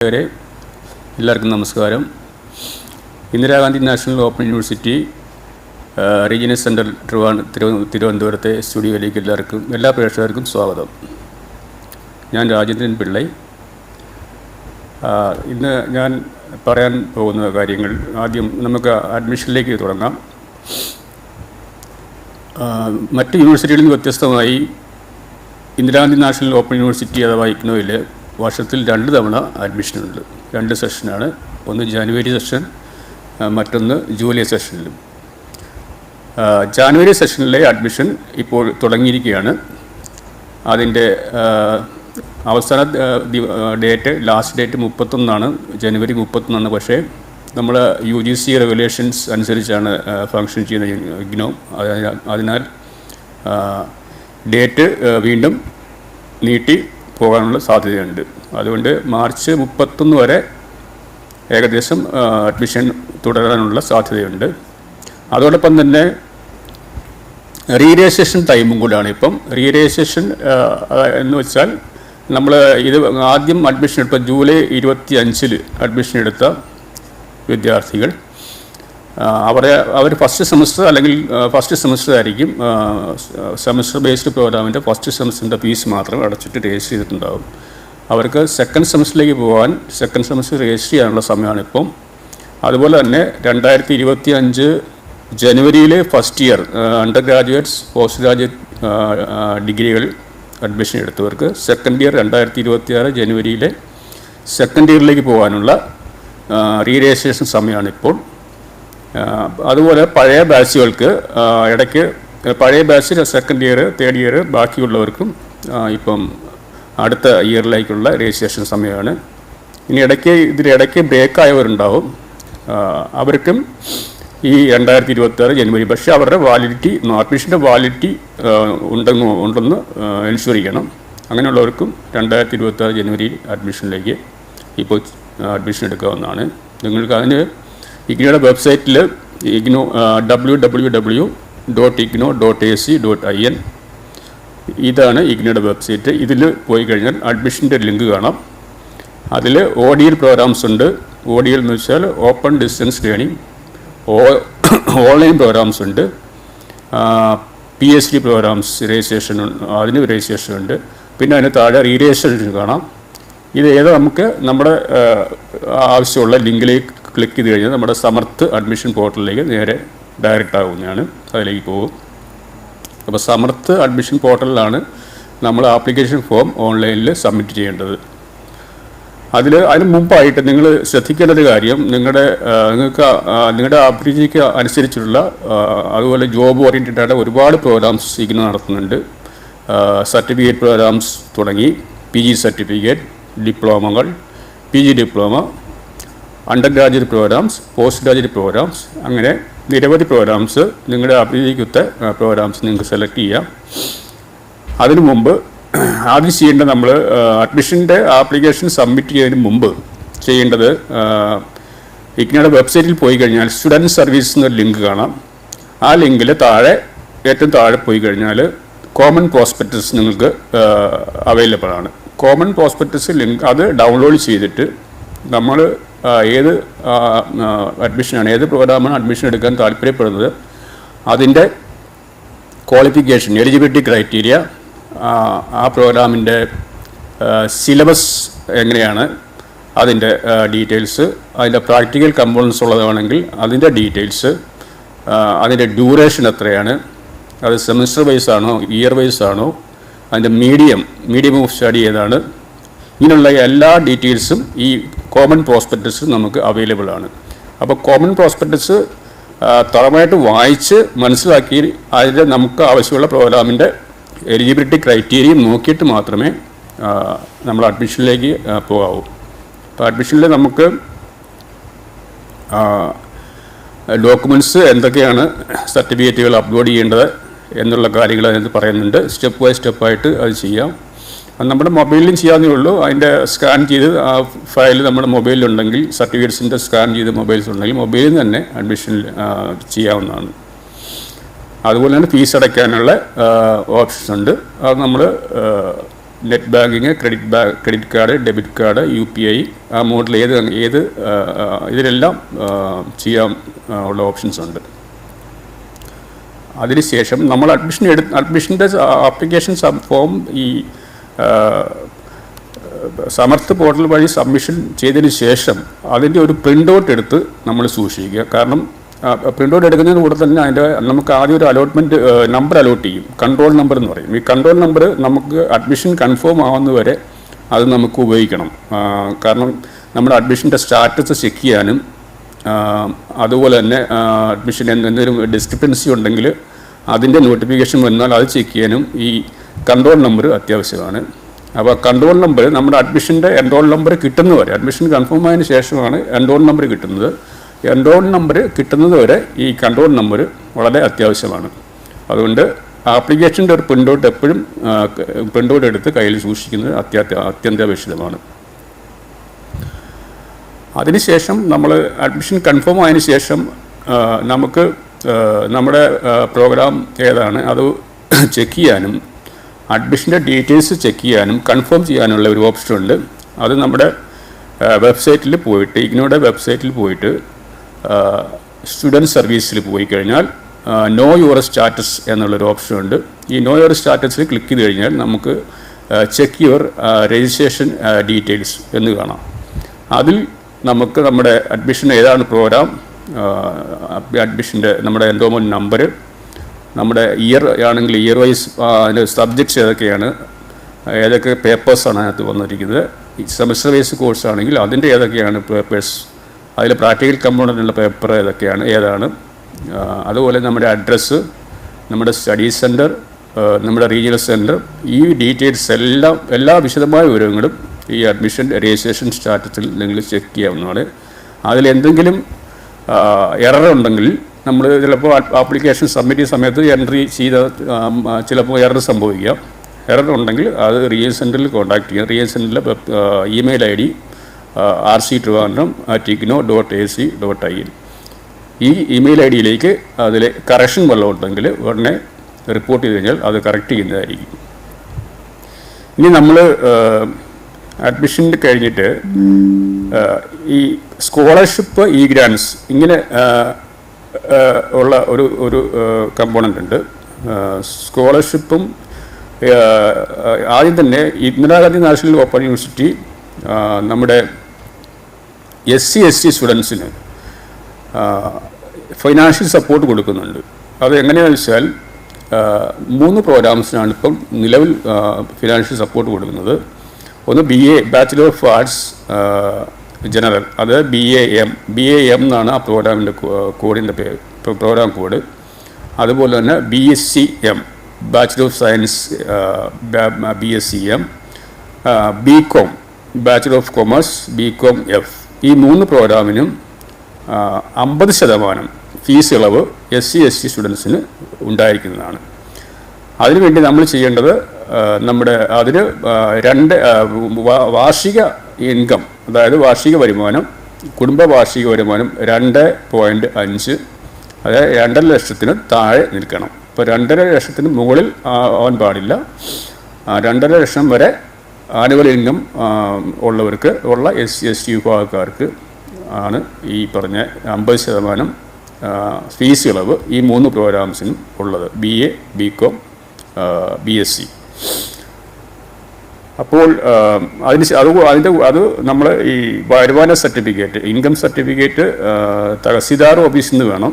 എല്ലാവർക്കും നമസ്കാരം. Indira Gandhi national open university regional centre തിരുവനന്തപുരത്തെ സ്റ്റുഡിയോയിലേക്ക് എല്ലാ പ്രേക്ഷകർക്കും സ്വാഗതം. ഞാൻ രാജേന്ദ്രൻ പിള്ളൈ. ഇന്ന് ഞാൻ പറയാൻ പോകുന്ന കാര്യങ്ങൾ, ആദ്യം നമുക്ക് അഡ്മിഷനിലേക്ക് തുടങ്ങാം. മറ്റ് യൂണിവേഴ്സിറ്റികളിൽ നിന്ന് വ്യത്യസ്തമായി ഇന്ദിരാഗാന്ധി നാഷണൽ ഓപ്പൺ യൂണിവേഴ്സിറ്റി അഥവാ ഇഗ്നോയിൽ വർഷത്തിൽ 2 തവണ അഡ്മിഷനുണ്ട്. 2 സെഷനാണ്. ഒന്ന് ജാനുവരി സെഷൻ, മറ്റൊന്ന് ജൂലൈ സെഷനിലും. ജാനുവരി സെഷനിലെ അഡ്മിഷൻ ഇപ്പോൾ തുടങ്ങിയിരിക്കുകയാണ്. അതിൻ്റെ അവസാന ലാസ്റ്റ് ഡേറ്റ് 31 ജനുവരി 31. പക്ഷേ നമ്മൾ UGC റെഗുലേഷൻസ് അനുസരിച്ചാണ് ഫങ്ഷൻ ചെയ്യുന്ന ഇഗ്നോ. അതിനാൽ ഡേറ്റ് വീണ്ടും നീട്ടി പോകാനുള്ള സാധ്യതയുണ്ട്. അതുകൊണ്ട് മാർച്ച് 31 വരെ ഏകദേശം അഡ്മിഷൻ തുടരാനുള്ള സാധ്യതയുണ്ട്. അതോടൊപ്പം തന്നെ റീരജിസ്ട്രേഷൻ ടൈമും കൂടാണ്. ഇപ്പം റീരജിസ്ട്രേഷൻ എന്ന് വെച്ചാൽ നമ്മൾ ആദ്യം അഡ്മിഷൻ എടുത്ത ജൂലൈ 25 അഡ്മിഷൻ എടുത്ത വിദ്യാർത്ഥികൾ അവർ ഫസ്റ്റ് സെമസ്റ്റർ അല്ലെങ്കിൽ ഫസ്റ്റ് സെമസ്റ്റർ ആയിരിക്കും സെമസ്റ്റർ ബേസ്ഡ് പ്രോഗ്രാമിൻ്റെ ഫസ്റ്റ് സെമസ്റ്ററിൻ്റെ ഫീസ് മാത്രം അടച്ചിട്ട് രജിസ്റ്റർ ചെയ്തിട്ടുണ്ടാകും. അവർക്ക് സെക്കൻഡ് സെമസ്റ്ററിലേക്ക് പോകാൻ സെക്കൻഡ് സെമസ്റ്റർ രജിസ്റ്റർ ചെയ്യാനുള്ള സമയമാണ് ഇപ്പം. അതുപോലെ തന്നെ 2025 ജനുവരിയിലെ first year under graduates post graduate ഡിഗ്രികൾ അഡ്മിഷൻ എടുത്തവർക്ക് സെക്കൻഡ് ഇയർ 2026 ജനുവരിയിലെ സെക്കൻഡ് ഇയറിലേക്ക് പോകാനുള്ള റീരജിസ്ട്രേഷൻ സമയമാണ് ഇപ്പോൾ. അതുപോലെ പഴയ ബാച്ചുകൾക്ക് ഇടയ്ക്ക് പഴയ batch second year third year ബാക്കിയുള്ളവർക്കും ഇപ്പം അടുത്ത ഇയറിലേക്കുള്ള രജിസ്ട്രേഷൻ സമയമാണ്. ഇനി ഇതിനിടയ്ക്ക് ബ്രേക്കായവരുണ്ടാവും. അവർക്കും ഈ 2026 ജനുവരി, പക്ഷേ അവരുടെ അഡ്മിഷൻ്റെ വാലിഡിറ്റി ഉണ്ടെന്ന് എൻഷുർ ചെയ്യണം. അങ്ങനെയുള്ളവർക്കും 2026 ജനുവരി അഡ്മിഷനിലേക്ക് ഇപ്പോൾ അഡ്മിഷൻ എടുക്കാവുന്നതാണ്. നിങ്ങൾക്ക് അതിന് ഇഗ്നോയുടെ വെബ്സൈറ്റിൽ www.igno.ac.in ഇതാണ് ഇഗ്നോയുടെ വെബ്സൈറ്റ്. ഇതിൽ പോയി കഴിഞ്ഞാൽ അഡ്മിഷൻ്റെ ലിങ്ക് കാണാം. അതിൽ ODL പ്രോഗ്രാംസ് ഉണ്ട്. ODL എന്ന് വെച്ചാൽ open distance learning. Online programs ഉണ്ട്. PhD പ്രോഗ്രാംസ് അതിന് രജിസ്ട്രേഷൻ ഉണ്ട്. പിന്നെ അതിന് താഴെ റീരജിസ്ട്രേഷൻ കാണാം. ഇത് നമുക്ക് നമ്മുടെ ആവശ്യമുള്ള ലിങ്കിലേക്ക് ക്ലിക്ക് ചെയ്ത് കഴിഞ്ഞാൽ നമ്മുടെ സമർത്ത് അഡ്മിഷൻ പോർട്ടലിലേക്ക് നേരെ ഡയറക്റ്റ് ആകുന്നതാണ്. അതിലേക്ക് പോകും. അപ്പോൾ സമർത്ത് അഡ്മിഷൻ പോർട്ടലിലാണ് നമ്മൾ ആപ്ലിക്കേഷൻ ഫോം ഓൺലൈനിൽ സബ്മിറ്റ് ചെയ്യേണ്ടത്. അതിന് മുമ്പായിട്ട് നിങ്ങൾ ശ്രദ്ധിക്കേണ്ട കാര്യം, നിങ്ങളുടെ അഭിരുചിക്ക് അനുസരിച്ചുള്ള അതുപോലെ ജോബ് ഓറിയൻറ്റഡ് ആയിട്ട് ഒരുപാട് പ്രോഗ്രാംസ് ഇഗ്നോ നടത്തുന്നുണ്ട്. സർട്ടിഫിക്കറ്റ് പ്രോഗ്രാംസ് തുടങ്ങി PG സർട്ടിഫിക്കറ്റ്, ഡിപ്ലോമകൾ, PG diploma, under graduate programs, post graduate programs, അങ്ങനെ നിരവധി പ്രോഗ്രാംസ്, നിങ്ങളുടെ അഭിരുചിക്കൊത്ത പ്രോഗ്രാംസ് നിങ്ങൾക്ക് സെലക്ട് ചെയ്യാം. അതിനു മുമ്പ് ആദ്യം ചെയ്യേണ്ടത്, നമ്മൾ അഡ്മിഷൻ്റെ ആപ്ലിക്കേഷൻ സബ്മിറ്റ് ചെയ്യുന്നതിന് മുമ്പ് ചെയ്യേണ്ടത്, ഇഗ്നോയുടെ വെബ്സൈറ്റിൽ പോയി കഴിഞ്ഞാൽ സ്റ്റുഡൻറ്റ് സർവീസ് എന്നൊരു ലിങ്ക് കാണാം. ആ ലിങ്കിൽ ഏറ്റവും താഴെ പോയി കഴിഞ്ഞാൽ കോമൺ പ്രോസ്പെക്ടസ് നിങ്ങൾക്ക് അവൈലബിൾ ആണ്. കോമൺ പ്രോസ്പെക്ടസ് ലിങ്ക് അത് ഡൗൺലോഡ് ചെയ്തിട്ട് നമ്മൾ ഏത് അഡ്മിഷനാണ്, ഏത് പ്രോഗ്രാമാണ് അഡ്മിഷൻ എടുക്കാൻ താല്പര്യപ്പെടുന്നത്, അതിൻ്റെ ക്വാളിഫിക്കേഷൻ, എലിജിബിലിറ്റി ക്രൈറ്റീരിയ, ആ പ്രോഗ്രാമിൻ്റെ സിലബസ് എങ്ങനെയാണ്, അതിൻ്റെ ഡീറ്റെയിൽസ്, അതിൻ്റെ പ്രാക്ടിക്കൽ കമ്പോണൻസ് ഉള്ളതാണെങ്കിൽ അതിൻ്റെ ഡീറ്റെയിൽസ്, അതിൻ്റെ ഡ്യൂറേഷൻ എത്രയാണ്, അത് സെമിസ്റ്റർ വൈസ് ആണോ ഇയർ വൈസ് ആണോ, അതിൻ്റെ മീഡിയം ഓഫ് സ്റ്റഡി ഏതാണ്, ഇങ്ങനെയുള്ള എല്ലാ ഡീറ്റെയിൽസും ഈ കോമൺ പ്രോസ്പെക്ടസ് നമുക്ക് അവൈലബിൾ ആണ്. അപ്പോൾ കോമൺ പ്രോസ്പെക്ടസ് തറമായിട്ട് വായിച്ച് മനസ്സിലാക്കി അതിൻ്റെ നമുക്ക് ആവശ്യമുള്ള പ്രോഗ്രാമിൻ്റെ എലിജിബിലിറ്റി ക്രൈറ്റീരിയയും നോക്കിയിട്ട് മാത്രമേ നമ്മൾ അഡ്മിഷനിലേക്ക് പോകാവൂ. അപ്പോൾ അഡ്മിഷനിൽ നമുക്ക് ഡോക്യുമെൻറ്റ്സ് എന്തൊക്കെയാണ്, സർട്ടിഫിക്കറ്റുകൾ അപ്ലോഡ് ചെയ്യേണ്ടത് എന്നുള്ള കാര്യങ്ങൾ അതിനകത്ത് പറയുന്നുണ്ട്. സ്റ്റെപ്പ് ബൈ സ്റ്റെപ്പായിട്ട് അത് ചെയ്യാം. നമ്മുടെ മൊബൈലിലും ചെയ്യാവുന്നേ ഉള്ളൂ. അതിൻ്റെ സ്കാൻ ചെയ്ത് ആ ഫയൽ നമ്മുടെ മൊബൈലിലുണ്ടെങ്കിൽ, സർട്ടിഫിക്കറ്റ്സിൻ്റെ സ്കാൻ ചെയ്ത് മൊബൈൽസ് ഉണ്ടെങ്കിൽ മൊബൈലിൽ നിന്ന് തന്നെ അഡ്മിഷൻ ചെയ്യാവുന്നതാണ്. അതുപോലെ തന്നെ ഫീസ് അടയ്ക്കാനുള്ള ഓപ്ഷൻസ് ഉണ്ട്. അത് നമ്മൾ net banking, credit card, debit card, UPI, ആ മോഡിൽ ഇതിലെല്ലാം ചെയ്യാൻ ഉള്ള ഓപ്ഷൻസ് ഉണ്ട്. അതിനുശേഷം നമ്മൾ അഡ്മിഷൻ്റെ ആപ്ലിക്കേഷൻ ഫോം ഈ സമർത്ഥ് പോർട്ടൽ വഴി സബ്മിഷൻ ചെയ്തതിന് ശേഷം അതിൻ്റെ ഒരു പ്രിൻ്റ് ഔട്ട് എടുത്ത് നമ്മൾ സൂക്ഷിക്കുക. കാരണം പ്രിൻ്റ് ഔട്ട് എടുക്കുന്നതിന് കൂടെ തന്നെ നമുക്ക് ആദ്യം ഒരു നമ്പർ അലോട്ട് ചെയ്യും, കൺട്രോൾ നമ്പർ എന്ന് പറയും. ഈ കൺട്രോൾ നമ്പർ നമുക്ക് അഡ്മിഷൻ കൺഫേം ആവുന്നവരെ അത് നമുക്ക് ഉപയോഗിക്കണം. കാരണം നമ്മുടെ അഡ്മിഷൻ്റെ സ്റ്റാറ്റസ് ചെക്ക് ചെയ്യാനും അതുപോലെ തന്നെ അഡ്മിഷൻ എന്തെങ്കിലും ഡിസ്ക്രിപ്പൻസി ഉണ്ടെങ്കിൽ അതിൻ്റെ നോട്ടിഫിക്കേഷൻ വന്നാൽ അത് ചെക്ക് ചെയ്യാനും ഈ കൺട്രോൾ നമ്പർ അത്യാവശ്യമാണ്. അപ്പോൾ കൺട്രോൾ നമ്പർ നമ്മുടെ അഡ്മിഷൻ്റെ എൻറോൾ നമ്പർ കിട്ടുന്നവരെ, അഡ്മിഷൻ കൺഫേം ആയതിനു ശേഷമാണ് എൻറോൾ നമ്പർ കിട്ടുന്നത്. എൻറോൾ നമ്പർ കിട്ടുന്നത് വരെ ഈ കൺട്രോൾ നമ്പർ വളരെ അത്യാവശ്യമാണ്. അതുകൊണ്ട് ആപ്ലിക്കേഷൻ്റെ ഒരു പ്രിൻ്റ് ഔട്ട് എപ്പോഴും പ്രിൻ്റ് ഔട്ട് എടുത്ത് കയ്യിൽ സൂക്ഷിക്കുന്നത് അത്യന്താപേക്ഷിതമാണ്. അതിനുശേഷം നമ്മൾ അഡ്മിഷൻ കൺഫേം ആയതിനു ശേഷം നമുക്ക് നമ്മുടെ പ്രോഗ്രാം ഏതാണ് അത് ചെക്ക് ചെയ്യാനും അഡ്മിഷൻ്റെ ഡീറ്റെയിൽസ് ചെക്ക് ചെയ്യാനും കൺഫേം ചെയ്യാനുള്ള ഒരു ഓപ്ഷൻ ഉണ്ട്. അത് നമ്മുടെ വെബ്സൈറ്റിൽ പോയിട്ട്, ഇഗ്നോയുടെ വെബ്സൈറ്റിൽ പോയിട്ട് സ്റ്റുഡൻറ്റ് സർവീസിൽ പോയി കഴിഞ്ഞാൽ നോ യുവർ സ്റ്റാറ്റസ് എന്നുള്ളൊരു ഓപ്ഷൻ ഉണ്ട്. ഈ നോ യുവർ സ്റ്റാറ്റസിൽ ക്ലിക്ക് ചെയ്ത് കഴിഞ്ഞാൽ നമുക്ക് ചെക്ക് യുവർ രജിസ്ട്രേഷൻ ഡീറ്റെയിൽസ് എന്ന് കാണാം. അതിൽ നമുക്ക് നമ്മുടെ അഡ്മിഷൻ ഏതാണ് പ്രോഗ്രാം, അഡ്മിഷൻ്റെ നമ്മുടെ എൻറോൾമെൻറ്റ് നമ്പർ, നമ്മുടെ ഇയർ ആണെങ്കിൽ ഇയർ വൈസ് അതിൻ്റെ സബ്ജക്ട്സ് ഏതൊക്കെയാണ്, ഏതൊക്കെ പേപ്പേഴ്സാണ് അതിനകത്ത് വന്നിരിക്കുന്നത്. സെമസ്റ്റർ വൈസ് കോഴ്സ് ആണെങ്കിൽ അതിൻ്റെ ഏതൊക്കെയാണ് പേപ്പേഴ്സ്, അതിൽ പ്രാക്ടിക്കൽ കമ്പോണൻ്റുള്ള പേപ്പർ ഏതാണ്, അതുപോലെ നമ്മുടെ അഡ്രസ്സ്, നമ്മുടെ സ്റ്റഡി സെൻറ്റർ, നമ്മുടെ റീജിയണൽ സെൻറ്റർ, ഈ ഡീറ്റെയിൽസ് എല്ലാ വിശദമായ വിവരങ്ങളും ഈ അഡ്മിഷൻ രജിസ്ട്രേഷൻ സ്റ്റാറ്റസിൽ നിങ്ങൾ ചെക്ക് ചെയ്യാവുന്നതാണ്. അതിലെന്തെങ്കിലും എറർ ഉണ്ടെങ്കിൽ നമ്മൾ ചിലപ്പോൾ ആപ്ലിക്കേഷൻ സബ്മിറ്റ് ചെയ്യുന്ന സമയത്ത് എൻട്രി ചെയ്ത ചിലപ്പോൾ എറർ സംഭവിക്കാം. എറർ ഉണ്ടെങ്കിൽ അത് റീജിയണൽ സെൻറ്ററിൽ കോൺടാക്ട് ചെയ്യുക. റീജിയണൽ സെൻറ്ററിലെ ഇമെയിൽ ID rc.trivandrum@igno.ac.in. ഈ ഇമെയിൽ IDയിലേക്ക് അതിൽ കറക്ഷൻ വല്ലതും ഉണ്ടെങ്കിൽ ഉടനെ റിപ്പോർട്ട് ചെയ്ത് കഴിഞ്ഞാൽ അത് കറക്റ്റ് ചെയ്യുന്നതായിരിക്കും. ഇനി നമ്മൾ അഡ്മിഷൻ കഴിഞ്ഞിട്ട് ഈ സ്കോളർഷിപ്പ്, ഗ്രാൻസ് ഇങ്ങനെ ഉള്ള ഒരു കമ്പോണൻ്റ് ഉണ്ട്. സ്കോളർഷിപ്പും ആദ്യം തന്നെ ഇന്ദിരാഗാന്ധി നാഷണൽ ഓപ്പൺ യൂണിവേഴ്സിറ്റി നമ്മുടെ SC/ST സ്റ്റുഡൻസിന് ഫൈനാൻഷ്യൽ സപ്പോർട്ട് കൊടുക്കുന്നുണ്ട്. അത് എങ്ങനെയാണെന്ന് വെച്ചാൽ 3 പ്രോഗ്രാംസിനാണ് ഇപ്പം നിലവിൽ ഫിനാൻഷ്യൽ സപ്പോർട്ട് കൊടുക്കുന്നത്. ഒന്ന് BA bachelor of arts general, അത് BAM എന്നാണ് ആ പ്രോഗ്രാമിൻ്റെ കോഡിൻ്റെ പേര്, പ്രോഗ്രാം കോഡ്. അതുപോലെ തന്നെ BSc-M bachelor of science BSc-M, BCom bachelor of commerce BCom-F. ഈ 3 പ്രോഗ്രാമിനും 50% ഫീസ് ഇളവ് SC/ST സ്റ്റുഡൻസിന് ഉണ്ടായിരിക്കുന്നതാണ്. അതിനുവേണ്ടി നമ്മൾ ചെയ്യേണ്ടത് അതിന് 2 വാർഷിക ഇൻകം, അതായത് വാർഷിക വരുമാനം, കുടുംബ വാർഷിക വരുമാനം 2.5, അതായത് 2.5 ലക്ഷത്തിന് താഴെ നിൽക്കണം. ഇപ്പോൾ 2.5 ലക്ഷത്തിന് മുകളിൽ ആവാൻ പാടില്ല. 2.5 ലക്ഷം വരെ ആനുവൽ ഇൻകം ഉള്ളവർക്ക് ഉള്ള SC/ST വിഭാഗക്കാർക്ക് ആണ് ഈ പറഞ്ഞ 50% ഫീസ് ഇളവ് ഈ 3 പ്രോഗ്രാംസിനും ഉള്ളത്, BA, BCom, BSc. അപ്പോൾ അത് നമ്മൾ ഈ വരുമാന സർട്ടിഫിക്കറ്റ്, ഇൻകം സർട്ടിഫിക്കറ്റ് തഹസിൽദാർ ഓഫീസിൽ നിന്ന് വേണം,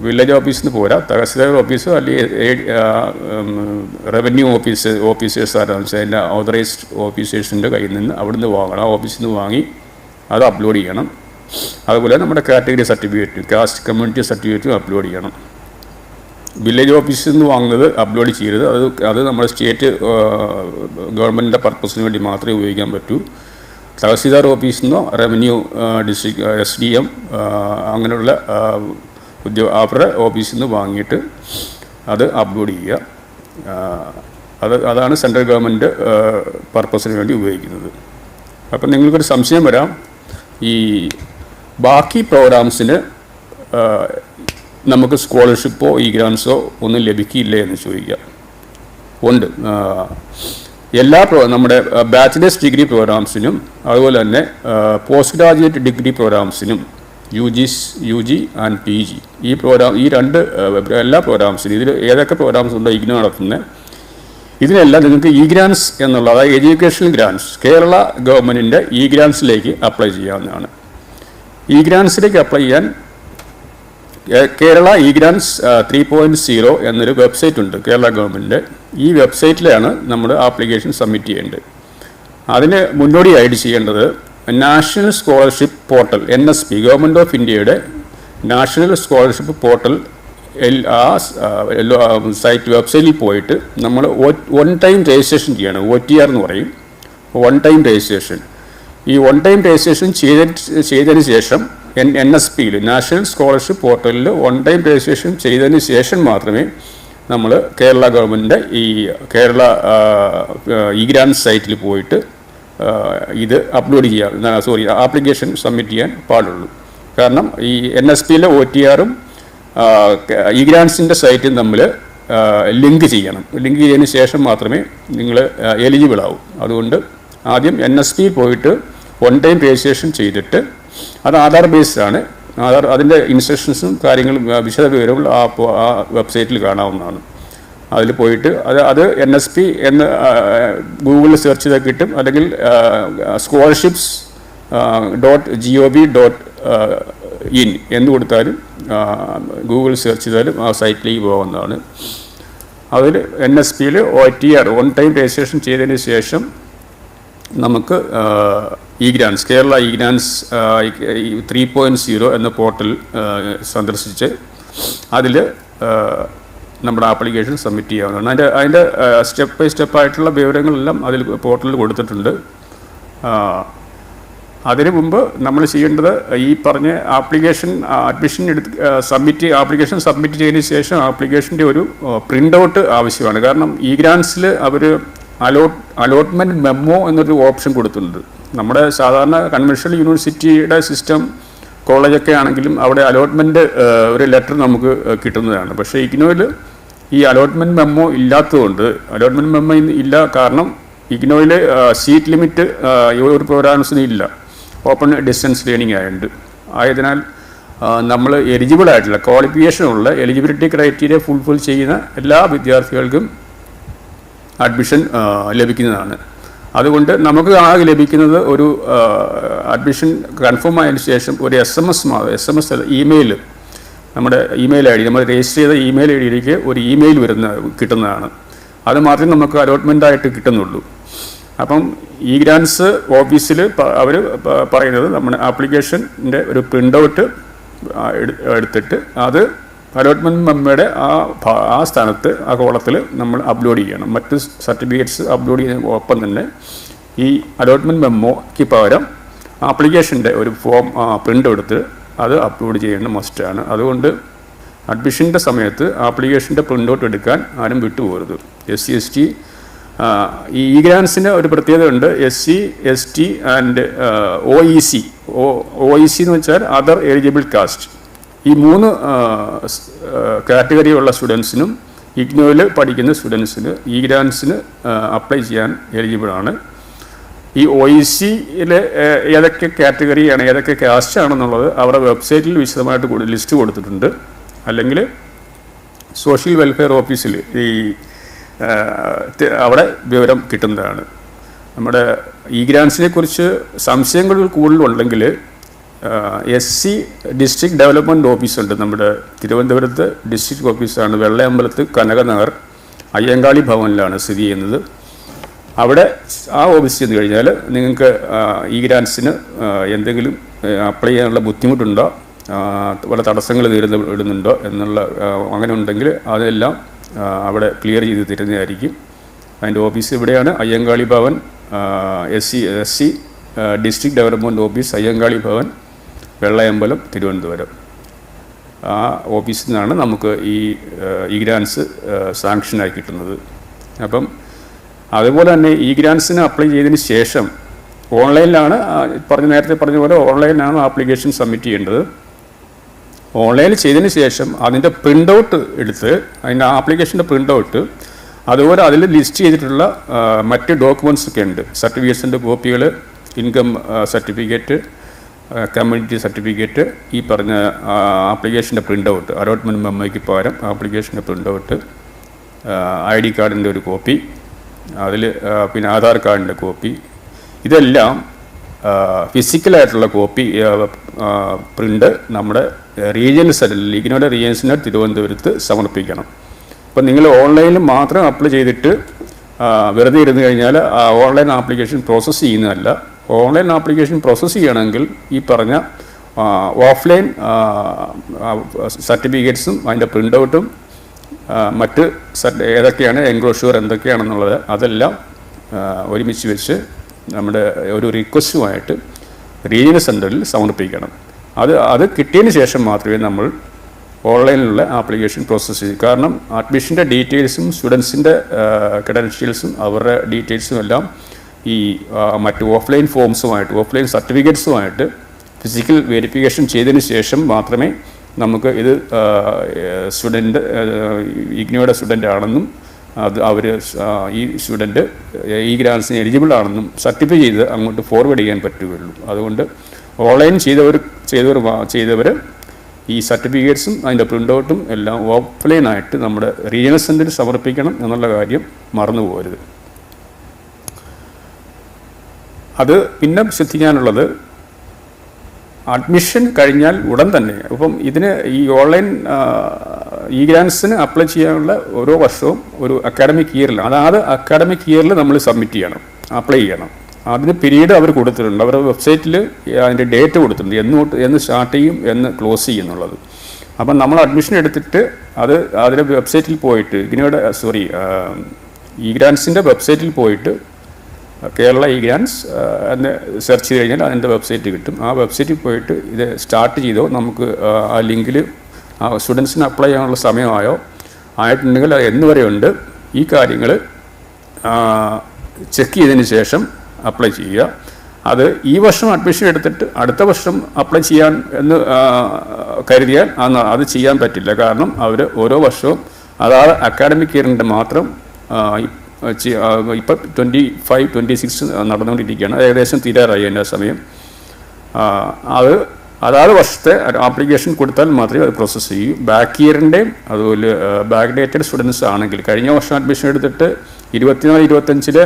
വില്ലേജ് ഓഫീസിൽ നിന്ന് പോരാ. തഹസിൽദാർ ഓഫീസ് അല്ലെങ്കിൽ റവന്യൂ ഓഫീസേഴ്സ് ആരാണെന്ന് വെച്ചാൽ അതിൻ്റെ ഓതറൈസ്ഡ് ഓഫീസേഴ്സിൻ്റെ കയ്യിൽ നിന്ന് അവിടുന്ന് വാങ്ങണം. ആ ഓഫീസിൽ നിന്ന് വാങ്ങി അത് അപ്ലോഡ് ചെയ്യണം. അതുപോലെ നമ്മുടെ കാറ്റഗറി സർട്ടിഫിക്കറ്റ്, കാസ്റ്റ് കമ്മ്യൂണിറ്റി സർട്ടിഫിക്കറ്റും അപ്ലോഡ് ചെയ്യണം. വില്ലേജ് ഓഫീസിൽ നിന്ന് വാങ്ങുന്നത് അപ്ലോഡ് ചെയ്യരുത്. അത് നമ്മുടെ സ്റ്റേറ്റ് ഗവൺമെൻറ്റിൻ്റെ പർപ്പസിന് വേണ്ടി മാത്രമേ ഉപയോഗിക്കാൻ പറ്റൂ. തഹസിൽദാർ ഓഫീസിൽ നിന്നോ റവന്യൂ ഡിസ്ട്രിക്ട് SDM അങ്ങനെയുള്ള അവരുടെ ഓഫീസിൽ നിന്ന് വാങ്ങിയിട്ട് അത് അപ്ലോഡ് ചെയ്യുക. അതാണ് സെൻട്രൽ ഗവൺമെൻറ് പർപ്പസിന് വേണ്ടി ഉപയോഗിക്കുന്നത്. അപ്പം നിങ്ങൾക്കൊരു സംശയം വരാം, ഈ ബാക്കി പ്രോഗ്രാംസിന് നമുക്ക് സ്കോളർഷിപ്പോ ഗ്രാൻസോ ഒന്നും ലഭിക്കില്ലേ എന്ന് ചോദിക്കാം. ഉണ്ട്. എല്ലാ നമ്മുടെ ബാച്ചിലേഴ്സ് ഡിഗ്രി പ്രോഗ്രാംസിനും അതുപോലെ തന്നെ പോസ്റ്റ് ഗ്രാജുവേറ്റ് ഡിഗ്രി പ്രോഗ്രാംസിനും യു ജി ആൻഡ് PG ഈ രണ്ട് എല്ലാ പ്രോഗ്രാംസിനും ഇതിൽ ഏതൊക്കെ പ്രോഗ്രാംസ് ഉണ്ടോ ഇഗ്നോ നടത്തുന്നത് ഇതിനെല്ലാം നിങ്ങൾക്ക് ഗ്രാൻസ് എന്നുള്ള അതായത് എഡ്യൂക്കേഷണൽ ഗ്രാൻസ് കേരള ഗവൺമെൻറ്റിൻ്റെ ഗ്രാൻസിലേക്ക് അപ്ലൈ ചെയ്യാവുന്നതാണ്. ഗ്രാൻസിലേക്ക് അപ്ലൈ ചെയ്യാൻ കേരള ഗ്രാൻസ് 3.0 എന്നൊരു വെബ്സൈറ്റ് ഉണ്ട് കേരള ഗവൺമെൻറ്റിൻ്റെ. ഈ വെബ്സൈറ്റിലാണ് നമ്മൾ ആപ്ലിക്കേഷൻ സബ്മിറ്റ് ചെയ്യേണ്ടത്. അതിന് മുന്നോടിയായിട്ട് ചെയ്യേണ്ടത് national scholarship portal NSP government of ഇന്ത്യയുടെ നാഷണൽ സ്കോളർഷിപ്പ് പോർട്ടൽ സൈറ്റ് വെബ്സൈറ്റിൽ പോയിട്ട് നമ്മൾ വൺ ടൈം രജിസ്ട്രേഷൻ ചെയ്യണം. OTR എന്ന് പറയും, വൺ ടൈം രജിസ്ട്രേഷൻ. ഈ വൺ ടൈം രജിസ്ട്രേഷൻ ചെയ്തതിന് ശേഷം NSPയിൽ നാഷണൽ സ്കോളർഷിപ്പ് പോർട്ടലിൽ വൺ ടൈം രജിസ്ട്രേഷൻ ചെയ്തതിന് ശേഷം മാത്രമേ നമ്മൾ കേരള ഗവൺമെൻറ്റിൻ്റെ ഈ കേരള ഗ്രാൻസ് സൈറ്റിൽ പോയിട്ട് ഇത് അപ്ലോഡ് ചെയ്യാൻ ആപ്ലിക്കേഷൻ സബ്മിറ്റ് ചെയ്യാൻ പാടുള്ളൂ. കാരണം ഈ NSPയിലെ OTRഉം ഗ്രാൻസിൻ്റെ സൈറ്റും തമ്മിൽ ലിങ്ക് ചെയ്യണം. ലിങ്ക് ചെയ്തതിന് ശേഷം മാത്രമേ നിങ്ങൾ എലിജിബിൾ ആവൂ. അതുകൊണ്ട് ആദ്യം NSPയിൽ പോയിട്ട് വൺ ടൈം രജിസ്ട്രേഷൻ ചെയ്തിട്ട് അത് ആധാർ ബേസ്ഡാണ്. അതിൻ്റെ ഇൻസ്ട്രക്ഷൻസും കാര്യങ്ങളും വിശദ വിവരങ്ങൾ ആ വെബ്സൈറ്റിൽ കാണാവുന്നതാണ്. അതിൽ പോയിട്ട് അത് NSP എന്ന് ഗൂഗിളിൽ സെർച്ച് ചെയ്താൽ കിട്ടും. അല്ലെങ്കിൽ scholarships.gov.in എന്ന് കൊടുത്താലും ഗൂഗിൾ സെർച്ച് ചെയ്താലും ആ സൈറ്റിലേക്ക് പോകാവുന്നതാണ്. അതിൽ NSPയിൽ OTR വൺ ടൈം രജിസ്ട്രേഷൻ ചെയ്തതിന് ശേഷം നമുക്ക് ഗ്രാൻസ് കേരള ഗ്രാൻസ് 3.0 എന്ന പോർട്ടൽ സന്ദർശിച്ച് അതിൽ നമ്മുടെ ആപ്ലിക്കേഷൻ സബ്മിറ്റ് ചെയ്യാവുന്നതാണ്. അതിൻ്റെ സ്റ്റെപ്പ് ബൈ സ്റ്റെപ്പായിട്ടുള്ള വിവരങ്ങളെല്ലാം അതിൽ പോർട്ടലിൽ കൊടുത്തിട്ടുണ്ട്. അതിനു മുമ്പ് നമ്മൾ ചെയ്യേണ്ടത് ഈ പറഞ്ഞ ആപ്ലിക്കേഷൻ സബ്മിറ്റ് ചെയ്തതിന് ശേഷം ആപ്ലിക്കേഷൻ്റെ ഒരു പ്രിൻ്റ് ഔട്ട് ആവശ്യമാണ്. കാരണം ഗ്രാൻസിൽ അവർ അലോട്ട്മെൻറ്റ് മെമ്മോ എന്നൊരു ഓപ്ഷൻ കൊടുത്തിട്ടുണ്ട്. നമ്മുടെ സാധാരണ കൺവെൻഷണൽ യൂണിവേഴ്സിറ്റിയുടെ സിസ്റ്റം കോളേജൊക്കെ ആണെങ്കിലും അവിടെ അലോട്ട്മെൻറ്റ് ഒരു ലെറ്റർ നമുക്ക് കിട്ടുന്നതാണ്. പക്ഷേ ഇഗ്നോയിൽ ഈ അലോട്ട്മെൻറ്റ് മെമ്മോ ഇല്ലാത്തതുകൊണ്ട് അലോട്ട്മെൻറ്റ് മെമ്മോ ഇല്ല. കാരണം ഇഗ്നോയിൽ സീറ്റ് ലിമിറ്റ് ഒരു പ്രോഗ്രാംസിനും ഇല്ല. ഓപ്പൺ ഡിസ്റ്റൻസ് ലേണിംഗ് ആയതിനാൽ നമ്മൾ എലിജിബിൾ ആയിട്ടുള്ള ക്വാളിഫിക്കേഷനുള്ള എലിജിബിലിറ്റി ക്രൈറ്റീരിയ ഫുൾഫിൽ ചെയ്യുന്ന എല്ലാ വിദ്യാർത്ഥികൾക്കും അഡ്മിഷൻ ലഭിക്കുന്നതാണ്. അതുകൊണ്ട് നമുക്ക് ആകെ ലഭിക്കുന്നത് ഒരു അഡ്മിഷൻ കൺഫേം ആയതിനു ശേഷം ഒരു SMS ഇമെയിൽ, നമ്മുടെ ഇമെയിൽ ID നമ്മൾ രജിസ്റ്റർ ചെയ്ത ഇമെയിൽ IDയിലേക്ക് ഒരു ഇമെയിൽ കിട്ടുന്നതാണ്. അത് മാത്രമേ നമുക്ക് അലോട്ട്മെൻറ്റായിട്ട് കിട്ടുന്നുള്ളൂ. അപ്പം ഗ്രാൻസ് ഓഫീസിൽ അവർ പറയുന്നത് നമ്മുടെ ആപ്ലിക്കേഷൻ്റെ ഒരു പ്രിൻ്റ് ഔട്ട് എടുത്തിട്ട് അത് അലോട്ട്മെൻറ്റ് മെമ്മയുടെ ആ സ്ഥാനത്ത് ആ കോളത്തിൽ നമ്മൾ അപ്ലോഡ് ചെയ്യണം. മറ്റ് സർട്ടിഫിക്കറ്റ്സ് അപ്ലോഡ് ചെയ്യുന്നതിന് ഒപ്പം തന്നെ ഈ അലോട്ട്മെൻറ്റ് മെമ്മോയ്ക്ക് പകരം ആപ്ലിക്കേഷൻ്റെ ഒരു ഫോം പ്രിൻ്റ് എടുത്ത് അത് അപ്ലോഡ് ചെയ്യേണ്ട മസ്റ്റാണ്. അതുകൊണ്ട് അഡ്മിഷൻ്റെ സമയത്ത് ആപ്ലിക്കേഷൻ്റെ പ്രിൻ്റ് ഔട്ട് എടുക്കാൻ ആരും വിട്ടുപോകരുത്. SC ST ഈ ഗ്രാൻസിന് ഒരു പ്രത്യേകത ഉണ്ട്. SC ST ആൻഡ് OEC എന്ന് വെച്ചാൽ അതർ എലിജിബിൾ കാസ്റ്റ്. ഈ 3 കാറ്റഗറിയുള്ള സ്റ്റുഡൻസിനും ഇഗ്നോയിൽ പഠിക്കുന്ന സ്റ്റുഡൻസിന് ഗ്രാൻസിന് അപ്ലൈ ചെയ്യാൻ എലിജിബിളാണ്. ഈ OECയിലെ ഏതൊക്കെ കാറ്റഗറിയാണ് ഏതൊക്കെ കാസ്റ്റ് ആണെന്നുള്ളത് അവരുടെ വെബ്സൈറ്റിൽ വിശദമായിട്ട് ലിസ്റ്റ് കൊടുത്തിട്ടുണ്ട്. അല്ലെങ്കിൽ സോഷ്യൽ വെൽഫെയർ ഓഫീസിൽ അവിടെ വിവരം കിട്ടുന്നതാണ്. നമ്മുടെ ഗ്രാൻസിനെ കുറിച്ച് സംശയങ്ങൾ കൂടുതലുണ്ടെങ്കിൽ SC ഡിസ്ട്രിക്ട് ഡെവലപ്മെൻറ്റ് ഓഫീസുണ്ട്. നമ്മുടെ തിരുവനന്തപുരത്ത് ഡിസ്ട്രിക്ട് ഓഫീസാണ്. വെള്ളയമ്പലത്ത് കനകനഗർ അയ്യങ്കാളി ഭവനിലാണ് സ്ഥിതി ചെയ്യുന്നത്. അവിടെ ആ ഓഫീസ് ചെന്ന് കഴിഞ്ഞാൽ നിങ്ങൾക്ക് ഗ്രാൻസിന് എന്തെങ്കിലും അപ്ലൈ ചെയ്യാനുള്ള ബുദ്ധിമുട്ടുണ്ടോ, പല തടസ്സങ്ങൾ നേരിടുന്നുണ്ടോ എന്നുള്ള അങ്ങനെ ഉണ്ടെങ്കിൽ അതെല്ലാം അവിടെ ക്ലിയർ ചെയ്ത് തരുന്നതായിരിക്കും. അതിൻ്റെ ഓഫീസ് ഇവിടെയാണ്, Ayyankali Bhavan SC district development office, Ayyankali Bhavan, Vellayambalam, Thiruvananthapuram. ആ ഓഫീസിൽ നിന്നാണ് നമുക്ക് ഈ ഗ്രാൻസ് സാങ്ഷനായി കിട്ടുന്നത്. അപ്പം അതുപോലെ തന്നെ ഗ്രാൻസിന് അപ്ലൈ ചെയ്തതിന് ശേഷം ഓൺലൈനിലാണ് നേരത്തെ പറഞ്ഞ പോലെ ഓൺലൈനിലാണ് ആപ്ലിക്കേഷൻ സബ്മിറ്റ് ചെയ്യേണ്ടത്. ഓൺലൈനിൽ ചെയ്തതിന് ശേഷം അതിൻ്റെ പ്രിൻ്റ് ഔട്ട് എടുത്ത് അതിൻ്റെ ആപ്ലിക്കേഷൻ്റെ പ്രിൻ്റ് ഔട്ട് അതുപോലെ അതിൽ ലിസ്റ്റ് ചെയ്തിട്ടുള്ള മറ്റ് ഡോക്യുമെൻറ്റ്സ് ഒക്കെ ഉണ്ട്. സർട്ടിഫിക്കറ്റ്സിൻ്റെ കോപ്പികൾ, ഇൻകം സർട്ടിഫിക്കറ്റ്, കമ്മ്യൂണിറ്റി സർട്ടിഫിക്കറ്റ്, ഈ പറഞ്ഞ ആപ്ലിക്കേഷൻ്റെ പ്രിൻ്റ് ഔട്ട്, അലോട്ട്മെൻറ്റ് മെമ്മോയ്ക്ക് പകരം ആപ്ലിക്കേഷൻ്റെ പ്രിൻ്റ് ഔട്ട്, ID കാർഡിൻ്റെ ഒരു കോപ്പി, അതിൽ പിന്നെ ആധാർ കാർഡിൻ്റെ കോപ്പി, ഇതെല്ലാം ഫിസിക്കലായിട്ടുള്ള കോപ്പി പ്രിൻ്റ് നമ്മുടെ റീജിയണൽ സെൻറ്ററിൽ, ഇഗ്നോയുടെ റീജിയണൽ സെൻറ്റർ തിരുവനന്തപുരത്ത് സമർപ്പിക്കണം. അപ്പം നിങ്ങൾ ഓൺലൈനിൽ മാത്രം അപ്ലൈ ചെയ്തിട്ട് വെറുതെ ഇരുന്ന് കഴിഞ്ഞാൽ ഓൺലൈൻ ആപ്ലിക്കേഷൻ പ്രോസസ്സ് ചെയ്യുന്നതല്ല. ഓൺലൈൻ ആപ്ലിക്കേഷൻ പ്രോസസ്സ് ചെയ്യണമെങ്കിൽ ഈ പറഞ്ഞ ഓഫ്ലൈൻ സർട്ടിഫിക്കറ്റ്സും അതിൻ്റെ പ്രിൻ്റ് ഔട്ടും മറ്റ് ഏതൊക്കെയാണ് എൻക്ലോഷർ എന്തൊക്കെയാണെന്നുള്ളത് അതെല്ലാം ഒരുമിച്ച് വെച്ച് നമ്മുടെ ഒരു റിക്വസ്റ്റുമായിട്ട് റീജിയണൽ സെൻറ്ററിൽ സമർപ്പിക്കണം. അത് കിട്ടിയതിന് ശേഷം മാത്രമേ നമ്മൾ ഓൺലൈനിലുള്ള ആപ്ലിക്കേഷൻ പ്രോസസ്സ് ചെയ്യും. കാരണം അഡ്മിഷൻ്റെ ഡീറ്റെയിൽസും സ്റ്റുഡൻസിൻ്റെ ക്രെഡൻഷ്യൽസും അവരുടെ ഡീറ്റെയിൽസും എല്ലാം ഈ മറ്റ് ഓഫ്ലൈൻ ഫോംസുമായിട്ട്, ഓഫ്ലൈൻ സർട്ടിഫിക്കറ്റ്സുമായിട്ട് ഫിസിക്കൽ വെരിഫിക്കേഷൻ ചെയ്തതിന് ശേഷം മാത്രമേ നമുക്ക് ഇത് സ്റ്റുഡൻറ്റ് ഇഗ്നോയുടെ സ്റ്റുഡൻ്റ് ആണെന്നും അവർ ഈ സ്റ്റുഡൻറ്റ് ഈ ഗ്രാൻസിന് എലിജിബിൾ ആണെന്നും സർട്ടിഫൈ ചെയ്ത് അങ്ങോട്ട് ഫോർവേഡ് ചെയ്യാൻ പറ്റുകയുള്ളൂ. അതുകൊണ്ട് ഓൺലൈൻ ചെയ്തവർ ഈ സർട്ടിഫിക്കറ്റ്സും അതിൻ്റെ പ്രിൻ്റ് ഔട്ടും എല്ലാം ഓഫ്ലൈനായിട്ട് നമ്മുടെ റീജിയണൽ സെൻറ്ററിൽ സമർപ്പിക്കണം എന്നുള്ള കാര്യം മറന്നു പോകരുത്. അത് പിന്നെ ശ്രദ്ധിക്കാനുള്ളത്, അഡ്മിഷൻ കഴിഞ്ഞാൽ ഉടൻ തന്നെ, അപ്പം ഇതിന് ഈ ഓൺലൈൻ ഈ ഗ്രാൻസിന് അപ്ലൈ ചെയ്യാനുള്ള ഓരോ വർഷവും ഒരു അക്കാഡമിക് ഇയറിൽ, അതായത് അക്കാഡമിക് ഇയറിൽ നമ്മൾ സബ്മിറ്റ് ചെയ്യണം, അപ്ലൈ ചെയ്യണം. അതിന് പീരീഡ് അവർ കൊടുത്തിട്ടുണ്ട്, അവരുടെ വെബ്സൈറ്റിൽ അതിൻ്റെ ഡേറ്റ് കൊടുത്തിട്ടുണ്ട്, എന്ന് സ്റ്റാർട്ട് ചെയ്യും എന്ന് ക്ലോസ് ചെയ്യുന്നുള്ളത്. അപ്പം നമ്മൾ അഡ്മിഷൻ എടുത്തിട്ട് അതിൻ്റെ വെബ്സൈറ്റിൽ പോയിട്ട് ഈ ഗ്രാൻസിൻ്റെ വെബ്സൈറ്റിൽ പോയിട്ട് കേരള ഈ ഗ്രാൻസ് എന്ന് സെർച്ച് ചെയ്ത് കഴിഞ്ഞാൽ അതിൻ്റെ വെബ്സൈറ്റ് കിട്ടും. ആ വെബ്സൈറ്റിൽ പോയിട്ട് ഇത് സ്റ്റാർട്ട് ചെയ്തോ നമുക്ക് ആ ലിങ്കിൽ സ്റ്റുഡൻസിന് അപ്ലൈ ചെയ്യാനുള്ള സമയമായോ ആയിട്ടുണ്ടെങ്കിൽ അത് എന്ന് വരെ ഉണ്ട്. ഈ കാര്യങ്ങൾ ചെക്ക് ചെയ്തതിന് ശേഷം അപ്ലൈ ചെയ്യുക. അത് ഈ വർഷം അഡ്മിഷൻ എടുത്തിട്ട് അടുത്ത വർഷം അപ്ലൈ ചെയ്യാൻ എന്ന് കരുതിയാൽ അത് ചെയ്യാൻ പറ്റില്ല. കാരണം അവർ ഓരോ വർഷവും അതായത് അക്കാഡമിക് ഇയറിൻ്റെ മാത്രം ഇപ്പം 25-26 നടന്നുകൊണ്ടിരിക്കുകയാണ്, ഏകദേശം തീരാറായി എൻ്റെ സമയം. അതാത് വർഷത്തെ ആപ്ലിക്കേഷൻ കൊടുത്താൽ മാത്രമേ അത് പ്രോസസ്സ് ചെയ്യൂ. ബാക്ക് ഇയറിൻ്റെയും അതുപോലെ ബാക്ക് ഡേറ്റഡ് സ്റ്റുഡൻസ് ആണെങ്കിൽ കഴിഞ്ഞ വർഷം അഡ്മിഷൻ എടുത്തിട്ട് 24-25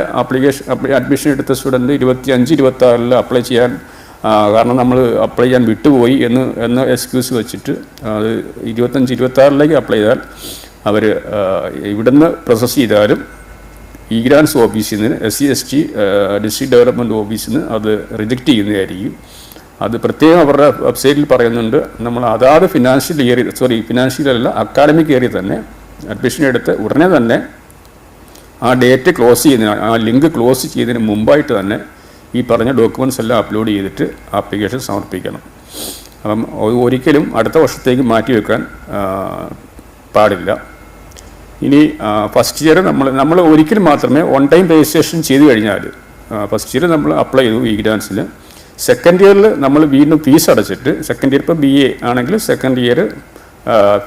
അഡ്മിഷൻ എടുത്ത സ്റ്റുഡൻറ്റ് 25-26 അപ്ലൈ ചെയ്യാൻ, കാരണം നമ്മൾ അപ്ലൈ ചെയ്യാൻ വിട്ടുപോയി എന്ന എക്സ്ക്യൂസ് വെച്ചിട്ട് അത് 25-26 അപ്ലൈ ചെയ്താൽ അവർ ഇവിടുന്ന് പ്രോസസ്സ് ചെയ്താലും ഈ ഗ്രാൻസ് ഓഫീസിൽ നിന്ന് SC/ST ഡിസ്ട്രിക്ട് ഡെവലപ്മെൻറ്റ് ഓഫീസിൽ നിന്ന് അത് റിജക്റ്റ് ചെയ്യുന്നതായിരിക്കും. അത് പ്രത്യേകം അവരുടെ വെബ്സൈറ്റിൽ പറയുന്നുണ്ട്. നമ്മൾ അതാത് ഫിനാൻഷ്യലല്ല അക്കാഡമിക് ഇയറിൽ തന്നെ അഡ്മിഷൻ എടുത്ത് ഉടനെ തന്നെ ആ ഡേറ്റ് ക്ലോസ് ചെയ്യുന്നതിന്, ആ ലിങ്ക് ക്ലോസ് ചെയ്തതിന് മുമ്പായിട്ട് തന്നെ ഈ പറഞ്ഞ ഡോക്യുമെൻറ്റ്സ് എല്ലാം അപ്ലോഡ് ചെയ്തിട്ട് ആപ്ലിക്കേഷൻ സമർപ്പിക്കണം. അപ്പം ഒരിക്കലും അടുത്ത വർഷത്തേക്ക് മാറ്റി വെക്കാൻ പാടില്ല. ഇനി ഫസ്റ്റ് ഇയർ നമ്മൾ ഒരിക്കലും മാത്രമേ ഓൺ ടൈം രജിസ്ട്രേഷൻ ചെയ്ത് കഴിഞ്ഞാൽ, ഫസ്റ്റ് ഇയർ നമ്മൾ അപ്ലൈ ചെയ്തു ഈ ഗ്രാൻസിൽ, സെക്കൻഡ് ഇയറിൽ നമ്മൾ വീണ്ടും ഫീസ് അടച്ചിട്ട്, സെക്കൻഡ് ഇയർ ഇപ്പോൾ BA ആണെങ്കിൽ സെക്കൻഡ് ഇയർ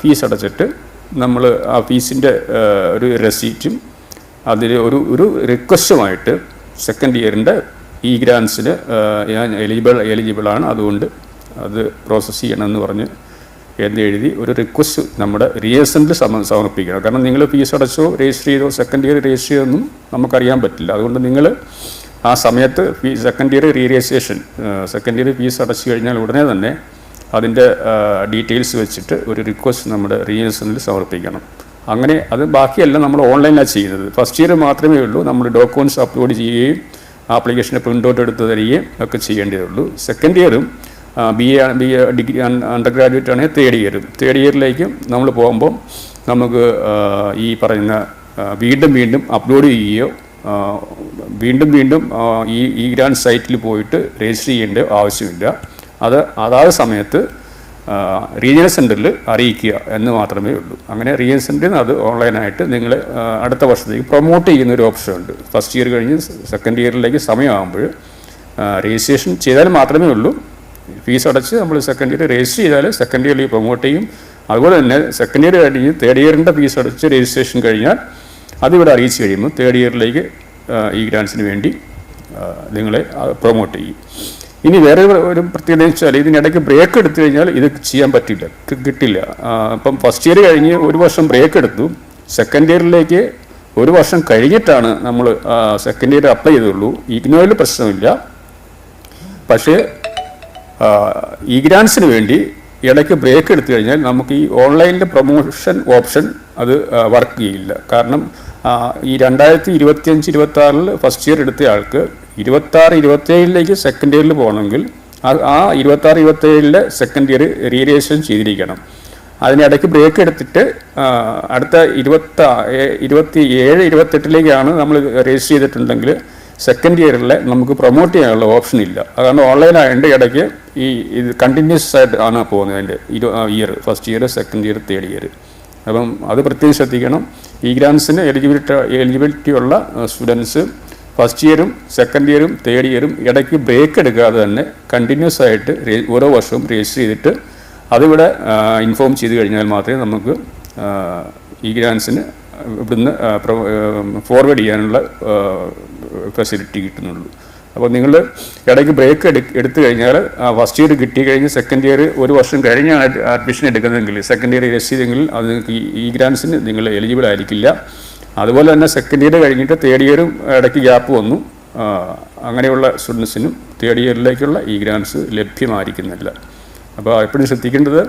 ഫീസ് അടച്ചിട്ട് നമ്മൾ ആ ഫീസിൻ്റെ ഒരു റെസീറ്റും അതിൽ ഒരു റിക്വസ്റ്റുമായിട്ട് സെക്കൻഡ് ഇയറിൻ്റെ ഈ ഗ്രാൻസിൽ ഞാൻ എലിജിബിളാണ്, അതുകൊണ്ട് അത് പ്രോസസ്സ് ചെയ്യണമെന്ന് പറഞ്ഞ് എഴുതി ഒരു റിക്വസ്റ്റ് നമ്മുടെ റിയേഴ്സലിൽ സമർപ്പിക്കണം. കാരണം നിങ്ങൾ ഫീസ് അടച്ചോ രജിസ്റ്റർ ചെയ്തോ സെക്കൻഡ് ഇയർ രജിസ്റ്റർ ചെയ്തൊന്നും നമുക്കറിയാൻ പറ്റില്ല. അതുകൊണ്ട് നിങ്ങൾ ആ സമയത്ത് second year second year fees അടച്ചു കഴിഞ്ഞാൽ ഉടനെ തന്നെ അതിൻ്റെ ഡീറ്റെയിൽസ് വെച്ചിട്ട് ഒരു റിക്വസ്റ്റ് നമ്മുടെ റിയേഴ്സലിൽ സമർപ്പിക്കണം. അങ്ങനെ അത് ബാക്കിയെല്ലാം നമ്മൾ ഓൺലൈനിലാണ് ചെയ്യുന്നത്. ഫസ്റ്റ് ഇയർ മാത്രമേ ഉള്ളൂ നമ്മൾ ഡോക്യുമെൻറ്റ്സ് അപ്ലോഡ് ചെയ്യുകയും ആപ്ലിക്കേഷൻ്റെ പ്രിൻ്റ് ഔട്ട് എടുത്ത് തരികയും ഒക്കെ ചെയ്യേണ്ടതേ ഉള്ളൂ. സെക്കൻഡ് ഇയറും BA ഡിഗ്രി അണ്ടർ ഗ്രാജുവേറ്റ് ആണെങ്കിൽ തേർഡ് ഇയറിലേക്ക് നമ്മൾ പോകുമ്പോൾ നമുക്ക് ഈ പറയുന്ന വീണ്ടും അപ്ലോഡ് ചെയ്യുകയോ വീണ്ടും ഈ ഗ്രാൻഡ് സൈറ്റിൽ പോയിട്ട് രജിസ്റ്റർ ചെയ്യേണ്ട ആവശ്യമില്ല. അതാത് സമയത്ത് റീജിയണൽ സെൻറ്ററിൽ അറിയിക്കുക എന്ന് മാത്രമേ ഉള്ളൂ. അങ്ങനെ റീജിയണൽ സെൻറ്ററിൽ നിന്ന് അത് ഓൺലൈനായിട്ട് നിങ്ങൾ അടുത്ത വർഷത്തേക്ക് പ്രൊമോട്ട് ചെയ്യുന്ന ഒരു ഓപ്ഷൻ ഉണ്ട്. ഫസ്റ്റ് ഇയർ കഴിഞ്ഞ് സെക്കൻഡ് ഇയറിലേക്ക് സമയമാകുമ്പോൾ രജിസ്ട്രേഷൻ ചെയ്താൽ മാത്രമേ ഉള്ളൂ. ഫീസ് അടച്ച് നമ്മൾ സെക്കൻഡ് ഇയർ രജിസ്റ്റർ ചെയ്താൽ സെക്കൻഡ് ഇയറിൽ പ്രൊമോട്ട് ചെയ്യും. അതുപോലെ തന്നെ സെക്കൻഡ് ഇയർ കഴിഞ്ഞ് തേർഡ് ഇയറിൻ്റെ ഫീസ് അടച്ച് രജിസ്ട്രേഷൻ കഴിഞ്ഞാൽ അതിവിടെ അറിയിച്ചു കഴിയുമ്പോൾ തേർഡ് ഇയറിലേക്ക് ഈ ഗ്രാൻസിന് വേണ്ടി നിങ്ങളെ പ്രൊമോട്ട് ചെയ്യും. ഇനി വേറെ ഒരു പ്രത്യേകത വെച്ചാൽ ഇതിനിടയ്ക്ക് ബ്രേക്ക് എടുത്തു കഴിഞ്ഞാൽ ഇത് ചെയ്യാൻ പറ്റില്ല, കിട്ടില്ല. ഇപ്പം ഫസ്റ്റ് ഇയർ കഴിഞ്ഞ് ഒരു വർഷം ബ്രേക്ക് എടുത്തു, സെക്കൻഡ് ഇയറിലേക്ക് ഒരു വർഷം കഴിഞ്ഞിട്ടാണ് നമ്മൾ സെക്കൻഡ് ഇയർ അപ്ലൈ ചെയ്തുള്ളൂ. ഇഗ്നോയിൽ പ്രശ്നമില്ല. പക്ഷേ ഈ ഗ്രാൻസിന് വേണ്ടി ഇടയ്ക്ക് ബ്രേക്ക് എടുത്തു കഴിഞ്ഞാൽ നമുക്ക് ഈ ഓൺലൈനിലെ പ്രൊമോഷൻ ഓപ്ഷൻ അത് വർക്ക് ചെയ്യില്ല. കാരണം ഈ 2025-26 ഫസ്റ്റ് ഇയർ എടുത്ത ആൾക്ക് 26-27 സെക്കൻഡ് ഇയറിൽ പോകണമെങ്കിൽ ആ 26-27 സെക്കൻഡ് ഇയർ റീരജിസ്ട്രേഷൻ ചെയ്തിരിക്കണം. അതിനിടയ്ക്ക് ബ്രേക്ക് എടുത്തിട്ട് അടുത്ത 27-28 നമ്മൾ രജിസ്റ്റർ ചെയ്തിട്ടുണ്ടെങ്കിൽ സെക്കൻഡ് ഇയറിൽ നമുക്ക് പ്രൊമോട്ട് ചെയ്യാനുള്ള ഓപ്ഷൻ ഇല്ല. കാരണം ഓൺലൈനായതുകൊണ്ട് ഇടയ്ക്ക് ഇത് കണ്ടിന്യൂസ് ആയിട്ട് ആണ് പോകുന്നത് അതിൻ്റെ year, first year, second year, third year. അപ്പം അത് പ്രത്യേകം ശ്രദ്ധിക്കണം. ഈ ഗ്രാൻസിന് എലിജിബിലിറ്റി ഉള്ള സ്റ്റുഡൻസ് ഫസ്റ്റ് ഇയറും സെക്കൻഡ് ഇയറും തേർഡ് ഇയറും ഇടയ്ക്ക് ബ്രേക്ക് എടുക്കാതെ തന്നെ കണ്ടിന്യൂസ് ആയിട്ട് ഓരോ വർഷവും രജിസ്റ്റർ ചെയ്തിട്ട് അതിവിടെ ഇൻഫോം ചെയ്ത് കഴിഞ്ഞാൽ മാത്രമേ നമുക്ക് ഈ ഗ്രാൻസിന് ഇവിടുന്ന് ഫോർവേഡ് ചെയ്യാനുള്ള ഫെസിലിറ്റി കിട്ടുന്നുള്ളൂ. അപ്പോൾ നിങ്ങൾ ഇടയ്ക്ക് ബ്രേക്ക് എടുത്തു കഴിഞ്ഞാൽ ഫസ്റ്റ് ഇയർ കിട്ടി കഴിഞ്ഞ് സെക്കൻഡ് ഇയർ ഒരു വർഷം കഴിഞ്ഞാണ് അഡ്മിഷൻ എടുക്കുന്നതെങ്കിൽ, സെക്കൻഡ് ഇയർ രജിസ്റ്റർ ചെയ്തെങ്കിൽ അത് നിങ്ങൾക്ക് ഈ ഗ്രാൻസിന് നിങ്ങൾ എലിജിബിൾ ആയിരിക്കില്ല. അതുപോലെ തന്നെ സെക്കൻഡ് ഇയർ കഴിഞ്ഞിട്ട് തേർഡ് ഇയറും ഇടയ്ക്ക് ഗ്യാപ്പ് വന്നു, അങ്ങനെയുള്ള സ്റ്റുഡൻസിനും തേർഡ് ഇയറിലേക്കുള്ള ഈ ഗ്രാൻസ് ലഭ്യമായിരിക്കുന്നില്ല. അപ്പോൾ എപ്പോഴും ശ്രദ്ധിക്കേണ്ടത്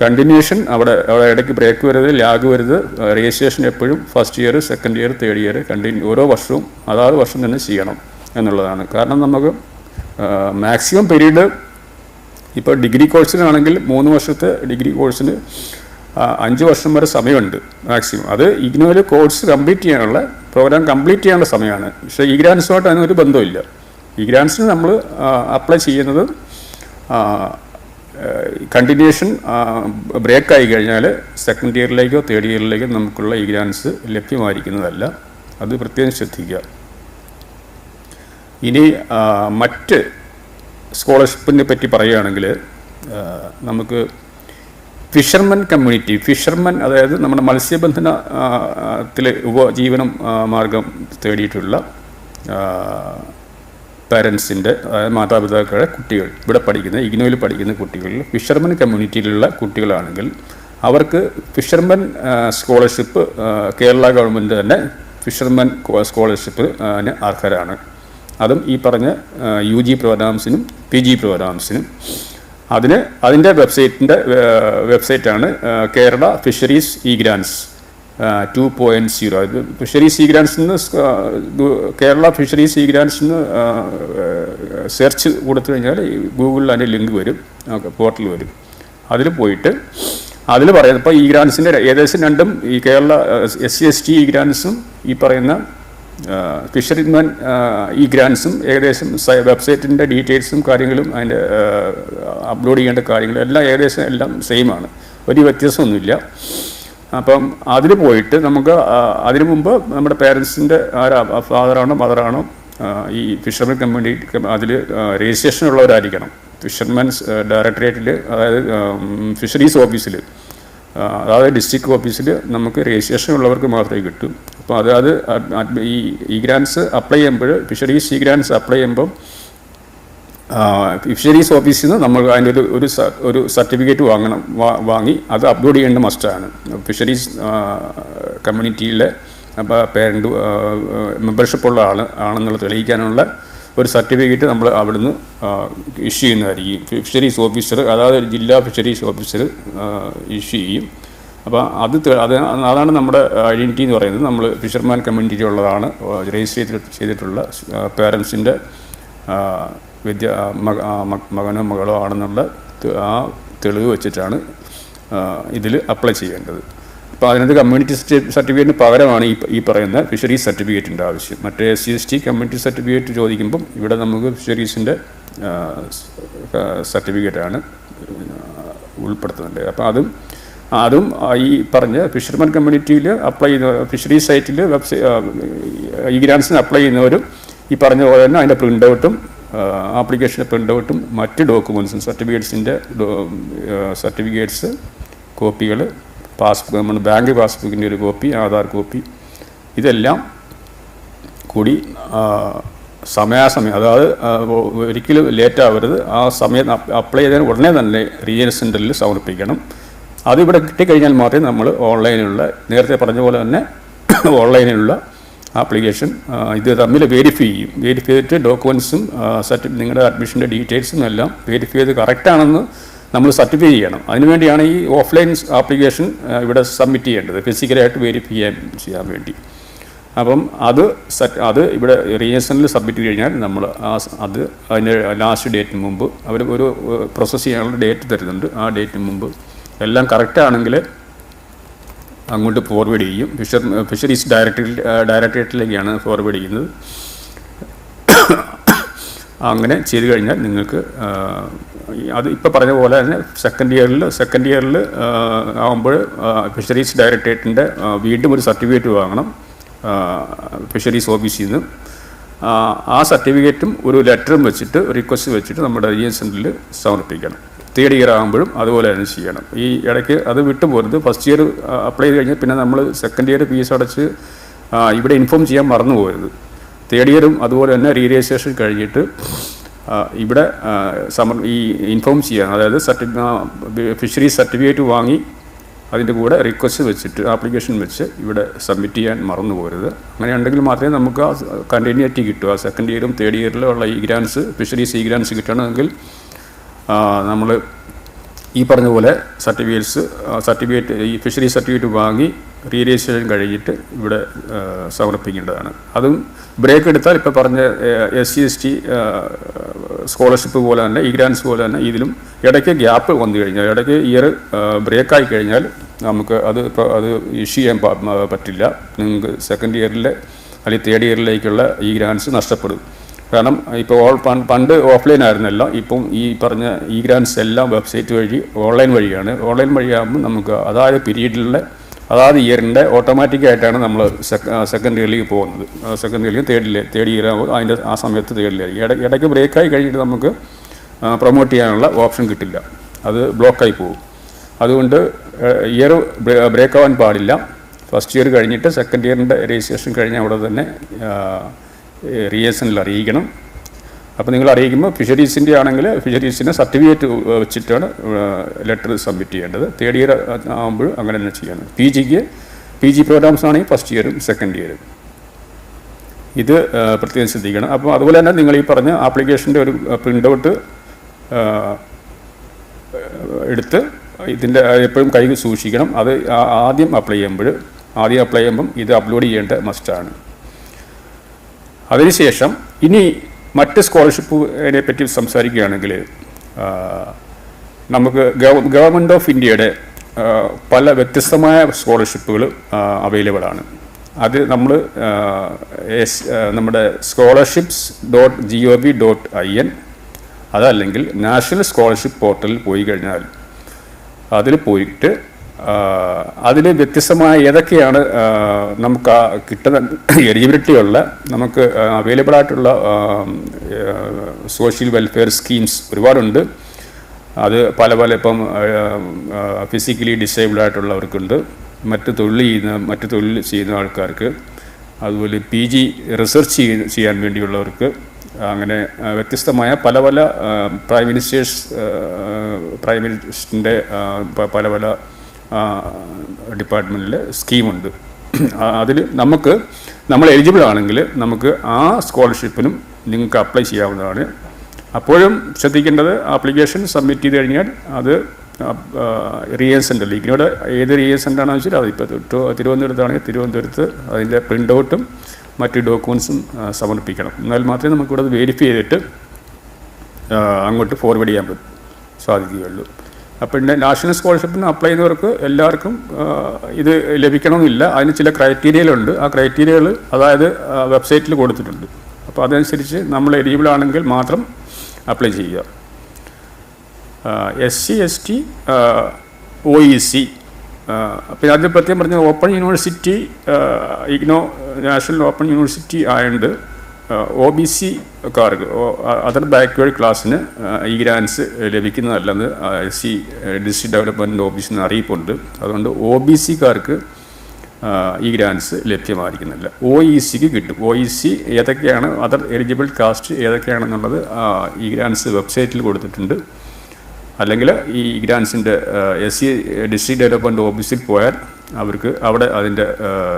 കണ്ടിന്യൂഷൻ അവിടെ ഇടയ്ക്ക് ബ്രേക്ക് വരരുത്, ലാഗ് വരരുത്. രജിസ്ട്രേഷൻ എപ്പോഴും first year, second year, third year ഓരോ വർഷവും അതാത് വർഷം തന്നെ ചെയ്യണം എന്നുള്ളതാണ്. കാരണം നമുക്ക് മാക്സിമം പീരീഡ് ഇപ്പോൾ ഡിഗ്രി കോഴ്സിനാണെങ്കിൽ 3 വർഷത്തെ ഡിഗ്രി കോഴ്സിന് 5 വർഷം വരെ സമയമുണ്ട് മാക്സിമം. അത് ഇഗ്നോയിൽ കോഴ്സ് കംപ്ലീറ്റ് ചെയ്യാനുള്ള പ്രോഗ്രാം കംപ്ലീറ്റ് ചെയ്യാനുള്ള സമയമാണ്. പക്ഷേ ഈ ഗ്രാൻസുമായിട്ട് അതിനൊരു ബന്ധമില്ല. ഈ ഗ്രാൻസിന് നമ്മൾ അപ്ലൈ ചെയ്യുന്നത് കണ്ടിന്യൂഷൻ ബ്രേക്കായി കഴിഞ്ഞാൽ സെക്കൻഡ് ഇയറിലേക്കോ തേർഡ് ഇയറിലേക്കോ നമുക്കുള്ള ഈ ഗ്രാൻസ് ലഭ്യമായിരിക്കുന്നതല്ല. അത് പ്രത്യേകം ശ്രദ്ധിക്കുക. ഇനി മറ്റ് സ്കോളർഷിപ്പിനെ പറ്റി പറയുകയാണെങ്കിൽ നമുക്ക് ഫിഷർമൻ കമ്മ്യൂണിറ്റി, ഫിഷർമൻ അതായത് നമ്മുടെ മത്സ്യബന്ധനത്തിൽ ഉപജീവനം മാർഗം തേടിയിട്ടുള്ള പാരൻസിൻ്റെ മാതാപിതാക്കളുടെ കുട്ടികൾ ഇവിടെ പഠിക്കുന്ന ഇഗ്നോയിൽ പഠിക്കുന്ന കുട്ടികളിൽ ഫിഷർമൻ കമ്മ്യൂണിറ്റിയിലുള്ള കുട്ടികളാണെങ്കിൽ അവർക്ക് ഫിഷർമൻ സ്കോളർഷിപ്പ് കേരള ഗവൺമെൻറ് തന്നെ ഫിഷർമൻ സ്കോളർഷിപ്പിന് അർഹരാണ്. അതും ഈ പറഞ്ഞ UG പ്രോഗ്രാംസിനും PG പ്രോഗ്രാംസിനും. അതിൻ്റെ വെബ്സൈറ്റാണ് കേരള ഫിഷറീസ് ഇ ഗ്രാൻസ് 2.0. ഇത് ഫിഷറീസ് ഇ ഗ്രാൻസിന് കേരള ഫിഷറീസ് ഇ ഗ്രാൻസിന് സെർച്ച് കൊടുത്തു കഴിഞ്ഞാൽ ഗൂഗിളിൽ അതിൻ്റെ ലിങ്ക് വരും, പോർട്ടൽ വരും. അതിൽ പോയിട്ട് അതിൽ പറയുന്നത് ഇപ്പോൾ ഈ ഗ്രാൻസിൻ്റെ ഏകദേശം രണ്ടും ഈ കേരള SC/ST ഇ ഗ്രാൻസും ഈ പറയുന്ന ഫിഷറിമാൻ ഈ ഗ്രാൻസും ഏകദേശം വെബ്സൈറ്റിൻ്റെ ഡീറ്റെയിൽസും കാര്യങ്ങളും അതിൻ്റെ അപ്ലോഡ് ചെയ്യേണ്ട കാര്യങ്ങളും എല്ലാം ഏകദേശം എല്ലാം സെയിമാണ്, വലിയ വ്യത്യാസമൊന്നുമില്ല. അപ്പം അതിൽ പോയിട്ട് നമുക്ക് അതിനു മുമ്പ് നമ്മുടെ പേരൻസിൻ്റെ ഫാദറാണോ മദറാണോ ഈ ഫിഷർമാൻ കമ്മ്യൂണിറ്റി അതിൽ രജിസ്ട്രേഷൻ ഉള്ളവരായിരിക്കണം. ഫിഷർമാൻസ് ഡയറക്ടറേറ്റിൽ, അതായത് ഫിഷറീസ് ഓഫീസിൽ, അതായത് ഡിസ്ട്രിക്ട് ഓഫീസിൽ നമുക്ക് രജിസ്ട്രേഷൻ ഉള്ളവർക്ക് മാത്രമേ കിട്ടൂ. അപ്പോൾ അത് ഈ ഗ്രാൻസ് അപ്ലൈ ചെയ്യുമ്പോൾ, ഫിഷറീസ് ഈ ഗ്രാൻസ് അപ്ലൈ ചെയ്യുമ്പം ഫിഷറീസ് ഓഫീസിൽ നിന്ന് നമ്മൾ അതിൻ്റെ ഒരു സർട്ടിഫിക്കറ്റ് വാങ്ങി അത് അപ്ലോഡ് ചെയ്യേണ്ട മസ്റ്റാണ്. ഫിഷറീസ് കമ്മ്യൂണിറ്റിയിലെ പേരൻ്റ് മെമ്പർഷിപ്പുള്ള ആണെന്നുള്ള തെളിയിക്കാനുള്ള ഒരു സർട്ടിഫിക്കറ്റ് നമ്മൾ അവിടുന്ന് ഇഷ്യൂ ചെയ്യുന്നതായിരിക്കും. ഫിഷറീസ് ഓഫീസർ, അതായത് ജില്ലാ ഫിഷറീസ് ഓഫീസർ ഇഷ്യൂ ചെയ്യും. അപ്പോൾ അതാണ് നമ്മുടെ ഐഡൻറ്റിറ്റി എന്ന് പറയുന്നത്. നമ്മൾ ഫിഷർമാൻ കമ്മ്യൂണിറ്റിയിലുള്ളതാണ് രജിസ്റ്റർ ചെയ്തിട്ടുള്ള പേരൻസിൻ്റെ മകനോ മകളോ ആണെന്നുള്ള ആ തെളിവ് വെച്ചിട്ടാണ് ഇതിൽ അപ്ലൈ ചെയ്യേണ്ടത്. അപ്പോൾ അതിനകത്ത് കമ്മ്യൂണിറ്റി സർട്ടിഫിക്കറ്റിന് പകരമാണ് ഈ പറയുന്ന ഫിഷറീസ് സർട്ടിഫിക്കറ്റിൻ്റെ ആവശ്യം. മറ്റേ SC/ST കമ്മ്യൂണിറ്റി സർട്ടിഫിക്കറ്റ് ചോദിക്കുമ്പം ഇവിടെ നമുക്ക് ഫിഷറീസിൻ്റെ സർട്ടിഫിക്കറ്റാണ് ഉൾപ്പെടുത്തുന്നുണ്ട്. അപ്പോൾ അതും ഈ പറഞ്ഞ ഫിഷർമാൻ കമ്മ്യൂണിറ്റിയിൽ അപ്ലൈ ചെയ്യുന്ന ഫിഷറീസ് സൈറ്റിൽ ഈ ഗ്രാൻസിന് അപ്ലൈ ചെയ്യുന്നവരും ഈ പറഞ്ഞ പോലെ തന്നെ അതിൻ്റെ പ്രിൻ്റ് ആപ്ലിക്കേഷൻ്റെ പ്രിൻ്റ് മറ്റ് ഡോക്യുമെൻസും സർട്ടിഫിക്കറ്റ്സ് കോപ്പികൾ, നമ്മുടെ ബാങ്ക് പാസ്ബുക്കിൻ്റെ ഒരു കോപ്പി, ആധാർ കോപ്പി, ഇതെല്ലാം കൂടി സമയാസമയം, അതായത് ഒരിക്കലും ലേറ്റ് ആവരുത്, ആ സമയം അപ്ലൈ ചെയ്തതിന് ഉടനെ തന്നെ റീജിയണൽ സെൻറ്ററിൽ സമർപ്പിക്കണം. അതിവിടെ കിട്ടിക്കഴിഞ്ഞാൽ മാത്രമേ നമ്മൾ ഓൺലൈനിലുള്ള, നേരത്തെ പറഞ്ഞ പോലെ തന്നെ ഓൺലൈനിലുള്ള ആപ്ലിക്കേഷൻ ഇത് തമ്മിൽ വെരിഫൈ ചെയ്യും. വെരിഫൈ ചെയ്തിട്ട് ഡോക്യുമെൻസും നിങ്ങളുടെ അഡ്മിഷൻ്റെ ഡീറ്റെയിൽസും എല്ലാം വെരിഫൈ ചെയ്ത് കറക്റ്റാണെന്ന് നമ്മൾ സർട്ടിഫൈ ചെയ്യണം. അതിനുവേണ്ടിയാണ് ഈ ഓഫ്ലൈൻ ആപ്ലിക്കേഷൻ ഇവിടെ സബ്മിറ്റ് ചെയ്യേണ്ടത്, ഫിസിക്കലായിട്ട് വെരിഫൈ ചെയ്യാൻ വേണ്ടി. അപ്പം അത് ഇവിടെ റീജിയണൽ സബ്മിറ്റ് കഴിഞ്ഞാൽ നമ്മൾ അത് അതിൻ്റെ ലാസ്റ്റ് ഡേറ്റിന് മുമ്പ് അവർ ഒരു പ്രോസസ്സ് ചെയ്യാനുള്ള ഡേറ്റ് തരുന്നുണ്ട്. ആ ഡേറ്റിന് മുമ്പ് എല്ലാം കറക്റ്റാണെങ്കിൽ അങ്ങോട്ട് ഫോർവേഡ് ചെയ്യും. ഫിഷറീസ് ഡയറക്ടറേറ്റിലേക്കാണ് ഫോർവേഡ് ചെയ്യുന്നത്. അങ്ങനെ ചെയ്ത് കഴിഞ്ഞാൽ നിങ്ങൾക്ക് അത് ഇപ്പോൾ പറഞ്ഞ പോലെ തന്നെ സെക്കൻഡ് ഇയറിൽ ആകുമ്പോൾ ഫിഷറീസ് ഡയറക്ടറേറ്റിൻ്റെ വീണ്ടും ഒരു സർട്ടിഫിക്കറ്റ് വാങ്ങണം ഫിഷറീസ് ഓഫീസിൽ നിന്ന്. ആ സർട്ടിഫിക്കറ്റും ഒരു ലെറ്ററും വെച്ചിട്ട്, റിക്വസ്റ്റ് വെച്ചിട്ട് നമ്മുടെ റീജിയണൽ സെൻറ്ററിൽ സമർപ്പിക്കണം. തേർഡ് ഇയർ ആകുമ്പോഴും അതുപോലെ തന്നെ ചെയ്യണം. ഈ ഇടയ്ക്ക് അത് വിട്ടുപോകരുത്. ഫസ്റ്റ് ഇയർ അപ്ലൈ ചെയ്ത് കഴിഞ്ഞാൽ പിന്നെ നമ്മൾ സെക്കൻഡ് ഇയർ ഫീസ് അടച്ച് ഇവിടെ ഇൻഫോം ചെയ്യാൻ മറന്നു പോകരുത്. തേർഡ് ഇയറും അതുപോലെ തന്നെ റീരജിസ്ട്രേഷൻ കഴിഞ്ഞിട്ട് ഇവിടെ ഈ ഇൻഫോം ചെയ്യാൻ, അതായത് ഫിഷറീസ് സർട്ടിഫിക്കറ്റ് വാങ്ങി അതിൻ്റെ കൂടെ റിക്വസ്റ്റ് വെച്ചിട്ട് ആപ്ലിക്കേഷൻ വെച്ച് ഇവിടെ സബ്മിറ്റ് ചെയ്യാൻ മറന്നു പോകരുത്. അങ്ങനെ ഉണ്ടെങ്കിൽ മാത്രമേ നമുക്ക് ആ കണ്ടിന്യൂറ്റി കിട്ടൂ. ആ സെക്കൻഡ് ഇയറും തേർഡ് ഇയറിലുള്ള ഈ ഗ്രാൻസ്, ഫിഷറീസ് ഈ ഗ്രാൻസ് കിട്ടണമെങ്കിൽ നമ്മൾ ഈ പറഞ്ഞ പോലെ സർട്ടിഫിക്കറ്റ് ഈ ഫിഷറീസ് സർട്ടിഫിക്കറ്റ് വാങ്ങി റീരജിസ്ട്രേഷൻ കഴിഞ്ഞിട്ട് ഇവിടെ സമർപ്പിക്കേണ്ടതാണ്. അതും ബ്രേക്ക് എടുത്താൽ ഇപ്പോൾ പറഞ്ഞ SC/ST സ്കോളർഷിപ്പ് പോലെ തന്നെ ഈ ഗ്രാൻസ് പോലെ തന്നെ ഇതിലും ഇടയ്ക്ക് ഗ്യാപ്പ് വന്നു കഴിഞ്ഞാൽ, ഇടയ്ക്ക് ഇയർ ബ്രേക്കായി കഴിഞ്ഞാൽ നമുക്ക് അത് ഇഷ്യൂ ചെയ്യാൻ പറ്റില്ല. നിങ്ങൾക്ക് സെക്കൻഡ് ഇയറിലെ അല്ലെങ്കിൽ തേർഡ് ഇയറിലേക്കുള്ള ഈ ഗ്രാൻസ് നഷ്ടപ്പെടും. കാരണം ഇപ്പോൾ പണ്ട് ഓഫ്ലൈൻ ആയിരുന്നല്ല, ഇപ്പം ഈ പറഞ്ഞ ഈ ഗ്രാൻസ് എല്ലാം വെബ്സൈറ്റ് വഴി ഓൺലൈൻ വഴിയാണ്. ഓൺലൈൻ വഴിയാകുമ്പോൾ നമുക്ക് അതായത് പീരീഡിലെ അതായത് ഇയറിൻ്റെ ഓട്ടോമാറ്റിക്കായിട്ടാണ് നമ്മൾ സെക്കൻഡ് ഇയറിലേക്ക് പോകുന്നത്. സെക്കൻഡ് ഇയറിലേക്ക് തേർഡ് ഇയർ ആകുമ്പോൾ അതിൻ്റെ ആ സമയത്ത് തേർഡ് ഇയർ ഇടയ്ക്ക് ബ്രേക്കായി കഴിഞ്ഞിട്ട് നമുക്ക് പ്രൊമോട്ട് ചെയ്യാനുള്ള ഓപ്ഷൻ കിട്ടില്ല, അത് ബ്ലോക്കായി പോകും. അതുകൊണ്ട് ഇയർ ബ്രേക്ക് ആവാൻ പാടില്ല. ഫസ്റ്റ് ഇയർ കഴിഞ്ഞിട്ട് സെക്കൻഡ് ഇയറിൻ്റെ രജിസ്ട്രേഷൻ കഴിഞ്ഞാൽ അവിടെ തന്നെ റീജിയണൽ അറിയിക്കണം. അപ്പോൾ നിങ്ങൾ അറിയിക്കുമ്പോൾ ഫിഷറീസിൻ്റെ ആണെങ്കിൽ ഫിഷറീസിൻ്റെ സർട്ടിഫിക്കറ്റ് വെച്ചിട്ടാണ് ലെറ്റർ സബ്മിറ്റ് ചെയ്യേണ്ടത്. തേർഡ് ഇയർ ആകുമ്പോൾ അങ്ങനെ തന്നെ ചെയ്യണം. PG പ്രോഗ്രാംസ് ആണെങ്കിൽ ഫസ്റ്റ് ഇയറും സെക്കൻഡ് ഇയറും ഇത് പ്രത്യേകം ശ്രദ്ധിക്കണം. അപ്പോൾ അതുപോലെ തന്നെ നിങ്ങൾ ഈ പറഞ്ഞ ആപ്ലിക്കേഷൻ്റെ ഒരു പ്രിൻ്റ് ഔട്ട് എടുത്ത് ഇതിൻ്റെ എപ്പോഴും കയ്യിൽ സൂക്ഷിക്കണം. അത് ആദ്യം അപ്ലൈ ചെയ്യുമ്പം ഇത് അപ്ലോഡ് ചെയ്യേണ്ട മസ്റ്റാണ്. അതിനുശേഷം ഇനി മറ്റ് സ്കോളർഷിപ്പിനെ പറ്റി സംസാരിക്കുകയാണെങ്കിൽ നമുക്ക് ഗവൺമെൻറ് ഓഫ് ഇന്ത്യയുടെ പല വ്യത്യസ്തമായ സ്കോളർഷിപ്പുകൾ അവൈലബിൾ ആണ്. അത് നമ്മൾ നമ്മുടെ scholarships.gov.in അതല്ലെങ്കിൽ നാഷണൽ സ്കോളർഷിപ്പ് പോർട്ടലിൽ പോയി കഴിഞ്ഞാൽ അതിൽ പോയിട്ട് അതിൽ വ്യത്യസ്തമായ ഏതൊക്കെയാണ് നമുക്ക് കിട്ടുന്ന എലിജിബിലിറ്റി ഉള്ള നമുക്ക് അവൈലബിൾ ആയിട്ടുള്ള സോഷ്യൽ വെൽഫെയർ സ്കീംസ് ഒരുപാടുണ്ട്. അത് പല ഇപ്പം ഫിസിക്കലി ഡിസേബിൾഡ് ആയിട്ടുള്ളവർക്കുണ്ട്, മറ്റ് തൊഴിൽ ചെയ്യുന്ന ആൾക്കാർക്ക്, അതുപോലെ PG റിസർച്ച് ചെയ്യാൻ വേണ്ടിയുള്ളവർക്ക്, അങ്ങനെ വ്യത്യസ്തമായ പല പ്രൈം മിനിസ്റ്ററിൻ്റെ പല ഡിപ്പാർട്ട്മെൻറ്റിൽ സ്കീമുണ്ട്. അതിൽ നമ്മൾ എലിജിബിൾ ആണെങ്കിൽ നമുക്ക് ആ സ്കോളർഷിപ്പിനും നിങ്ങൾക്ക് അപ്ലൈ ചെയ്യാവുന്നതാണ്. അപ്പോഴും ശ്രദ്ധിക്കേണ്ടത്, ആപ്ലിക്കേഷൻ സബ്മിറ്റ് ചെയ്ത് കഴിഞ്ഞാൽ അത് റീജിയണൽ സെൻറ്ററിൽ ഇഗ്നോയുടെ ഏത് റീജിയണൽ സെൻ്ററാണെന്ന് വെച്ചാൽ അതിപ്പോൾ തിരുവനന്തപുരത്താണെങ്കിൽ തിരുവനന്തപുരത്ത് അതിൻ്റെ പ്രിൻ്റ് ഔട്ടും മറ്റ് ഡോക്യുമെൻസും സമർപ്പിക്കണം. എന്നാൽ മാത്രമേ നമുക്കിവിടെ അത് വെരിഫൈ ചെയ്തിട്ട് അങ്ങോട്ട് ഫോർവേഡ് ചെയ്യാൻ സാധിക്കുകയുള്ളൂ. അപ്പോൾ നാഷണൽ സ്കോളർഷിപ്പിന് അപ്ലൈ ചെയ്യുന്നവർക്ക് എല്ലാവർക്കും ഇത് ലഭിക്കണമെന്നില്ല. അതിന് ചില ക്രൈറ്റീരിയകളുണ്ട്. ആ ക്രൈറ്റീരിയകൾ അതായത് വെബ്സൈറ്റിൽ കൊടുത്തിട്ടുണ്ട്. അപ്പോൾ അതനുസരിച്ച് നമ്മൾ എലിജിബിൾ ആണെങ്കിൽ മാത്രം അപ്ലൈ ചെയ്യുക. SC/ST OEC പിന്നെ അതിന് പ്രത്യേകം പറഞ്ഞ open university IGNOU national open university ആയതുകൊണ്ട് OBC-കാർക്ക് അതർ ബാക്ക്വേർഡ് ക്ലാസ്സിന് ഈ ഗ്രാൻസ് ലഭിക്കുന്നതല്ലെന്ന് SC ഡിസ്ട്രിക്ട് ഡെവലപ്മെൻറ്റ് ഓഫീസിൽ നിന്ന് അറിയിപ്പുണ്ട്. അതുകൊണ്ട് OBC-കാർക്ക് ഈ ഗ്രാൻസ് ലഭ്യമായിരിക്കുന്നില്ല. OECക്ക് കിട്ടും. OEC ഏതൊക്കെയാണ് അതർ എലിജിബിൾ കാസ്റ്റ് ഏതൊക്കെയാണെന്നുള്ളത് ഈ ഗ്രാൻസ് വെബ്സൈറ്റിൽ കൊടുത്തിട്ടുണ്ട്. അല്ലെങ്കിൽ ഈ ഗ്രാൻസിൻ്റെ SC ഡിസ്ട്രിക്ട് ഡെവലപ്മെൻറ്റ് ഓഫീസിൽ പോയാൽ അവർക്ക് അവിടെ അതിൻ്റെ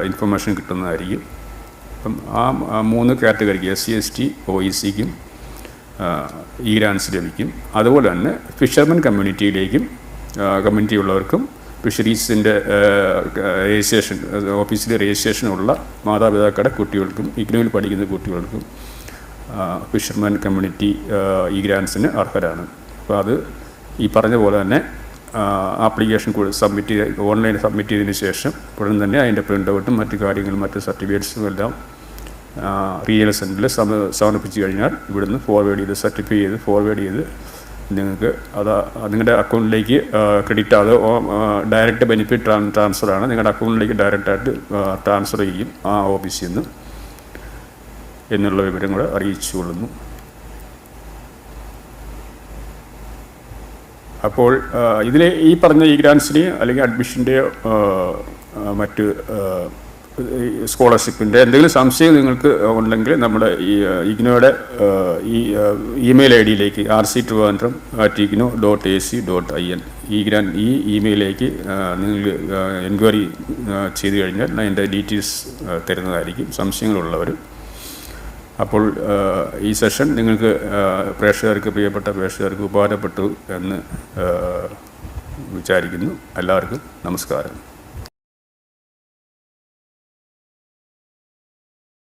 ഇൻഫർമേഷൻ കിട്ടുന്നതായിരിക്കും. അപ്പം ആ 3 കാറ്റഗറിക്ക് SC ST OECക്കും ഈ ഗ്രാൻസ് ലഭിക്കും. അതുപോലെ തന്നെ ഫിഷർമെൻ കമ്മ്യൂണിറ്റി ഉള്ളവർക്കും ഫിഷറീസിൻ്റെ രജിസ്ട്രേഷൻ ഓഫീസിൽ രജിസ്ട്രേഷനുള്ള മാതാപിതാക്കളുടെ കുട്ടികൾക്കും ഇഗ്നോയിൽ പഠിക്കുന്ന കുട്ടികൾക്കും ഫിഷർമാൻ കമ്മ്യൂണിറ്റി ഈ ഗ്രാൻസിന് അർഹരാണ്. അപ്പോൾ അത് ഈ പറഞ്ഞ പോലെ തന്നെ ആപ്ലിക്കേഷൻ ഓൺലൈൻ സബ്മിറ്റ് ചെയ്തതിന് ശേഷം ഉടൻ തന്നെ അതിൻ്റെ പ്രിൻ്റ് ഔട്ടും മറ്റു കാര്യങ്ങളും മറ്റ് സർട്ടിഫിക്കറ്റ്സും എല്ലാം റീജിയണൽ സെൻറ്ററിൽ സമർപ്പിച്ച് കഴിഞ്ഞാൽ ഇവിടുന്ന് സർട്ടിഫൈ ചെയ്ത് ഫോർവേഡ് ചെയ്ത് നിങ്ങൾക്ക് നിങ്ങളുടെ അക്കൗണ്ടിലേക്ക് ക്രെഡിറ്റ് ആകാതെ ഡയറക്റ്റ് ബെനിഫിറ്റ് ട്രാൻസ്ഫറാണ്. നിങ്ങളുടെ അക്കൗണ്ടിലേക്ക് ഡയറക്റ്റായിട്ട് ട്രാൻസ്ഫർ ചെയ്യും ആ ഓഫീസിൽ നിന്ന് എന്നുള്ള വിവരം കൂടെ അറിയിച്ചു കൊള്ളുന്നു. അപ്പോൾ ഇതിലെ ഈ പറഞ്ഞ ഈ ഗ്രാൻസിനെയോ അല്ലെങ്കിൽ അഡ്മിഷൻ്റെയോ മറ്റ് സ്കോളർഷിപ്പിൻ്റെ എന്തെങ്കിലും സംശയം നിങ്ങൾക്ക് ഉണ്ടെങ്കിൽ നമ്മുടെ ഈ ഇഗ്നോയുടെ ഈ ഇമെയിൽ ID-യിലേക്ക് rctrivandrum@igno.ac.in ഈ ഇമെയിലേക്ക് നിങ്ങൾ എൻക്വയറി ചെയ്ത് കഴിഞ്ഞാൽ അതിൻ്റെ ഡീറ്റെയിൽസ് തരുന്നതായിരിക്കും സംശയങ്ങളുള്ളവർ. അപ്പോൾ ഈ സെഷൻ നിങ്ങൾക്ക് പ്രിയപ്പെട്ട പ്രേക്ഷകർക്ക് ഉപകാരപ്പെട്ടു എന്ന് വിചാരിക്കുന്നു. എല്ലാവർക്കും നമസ്കാരം.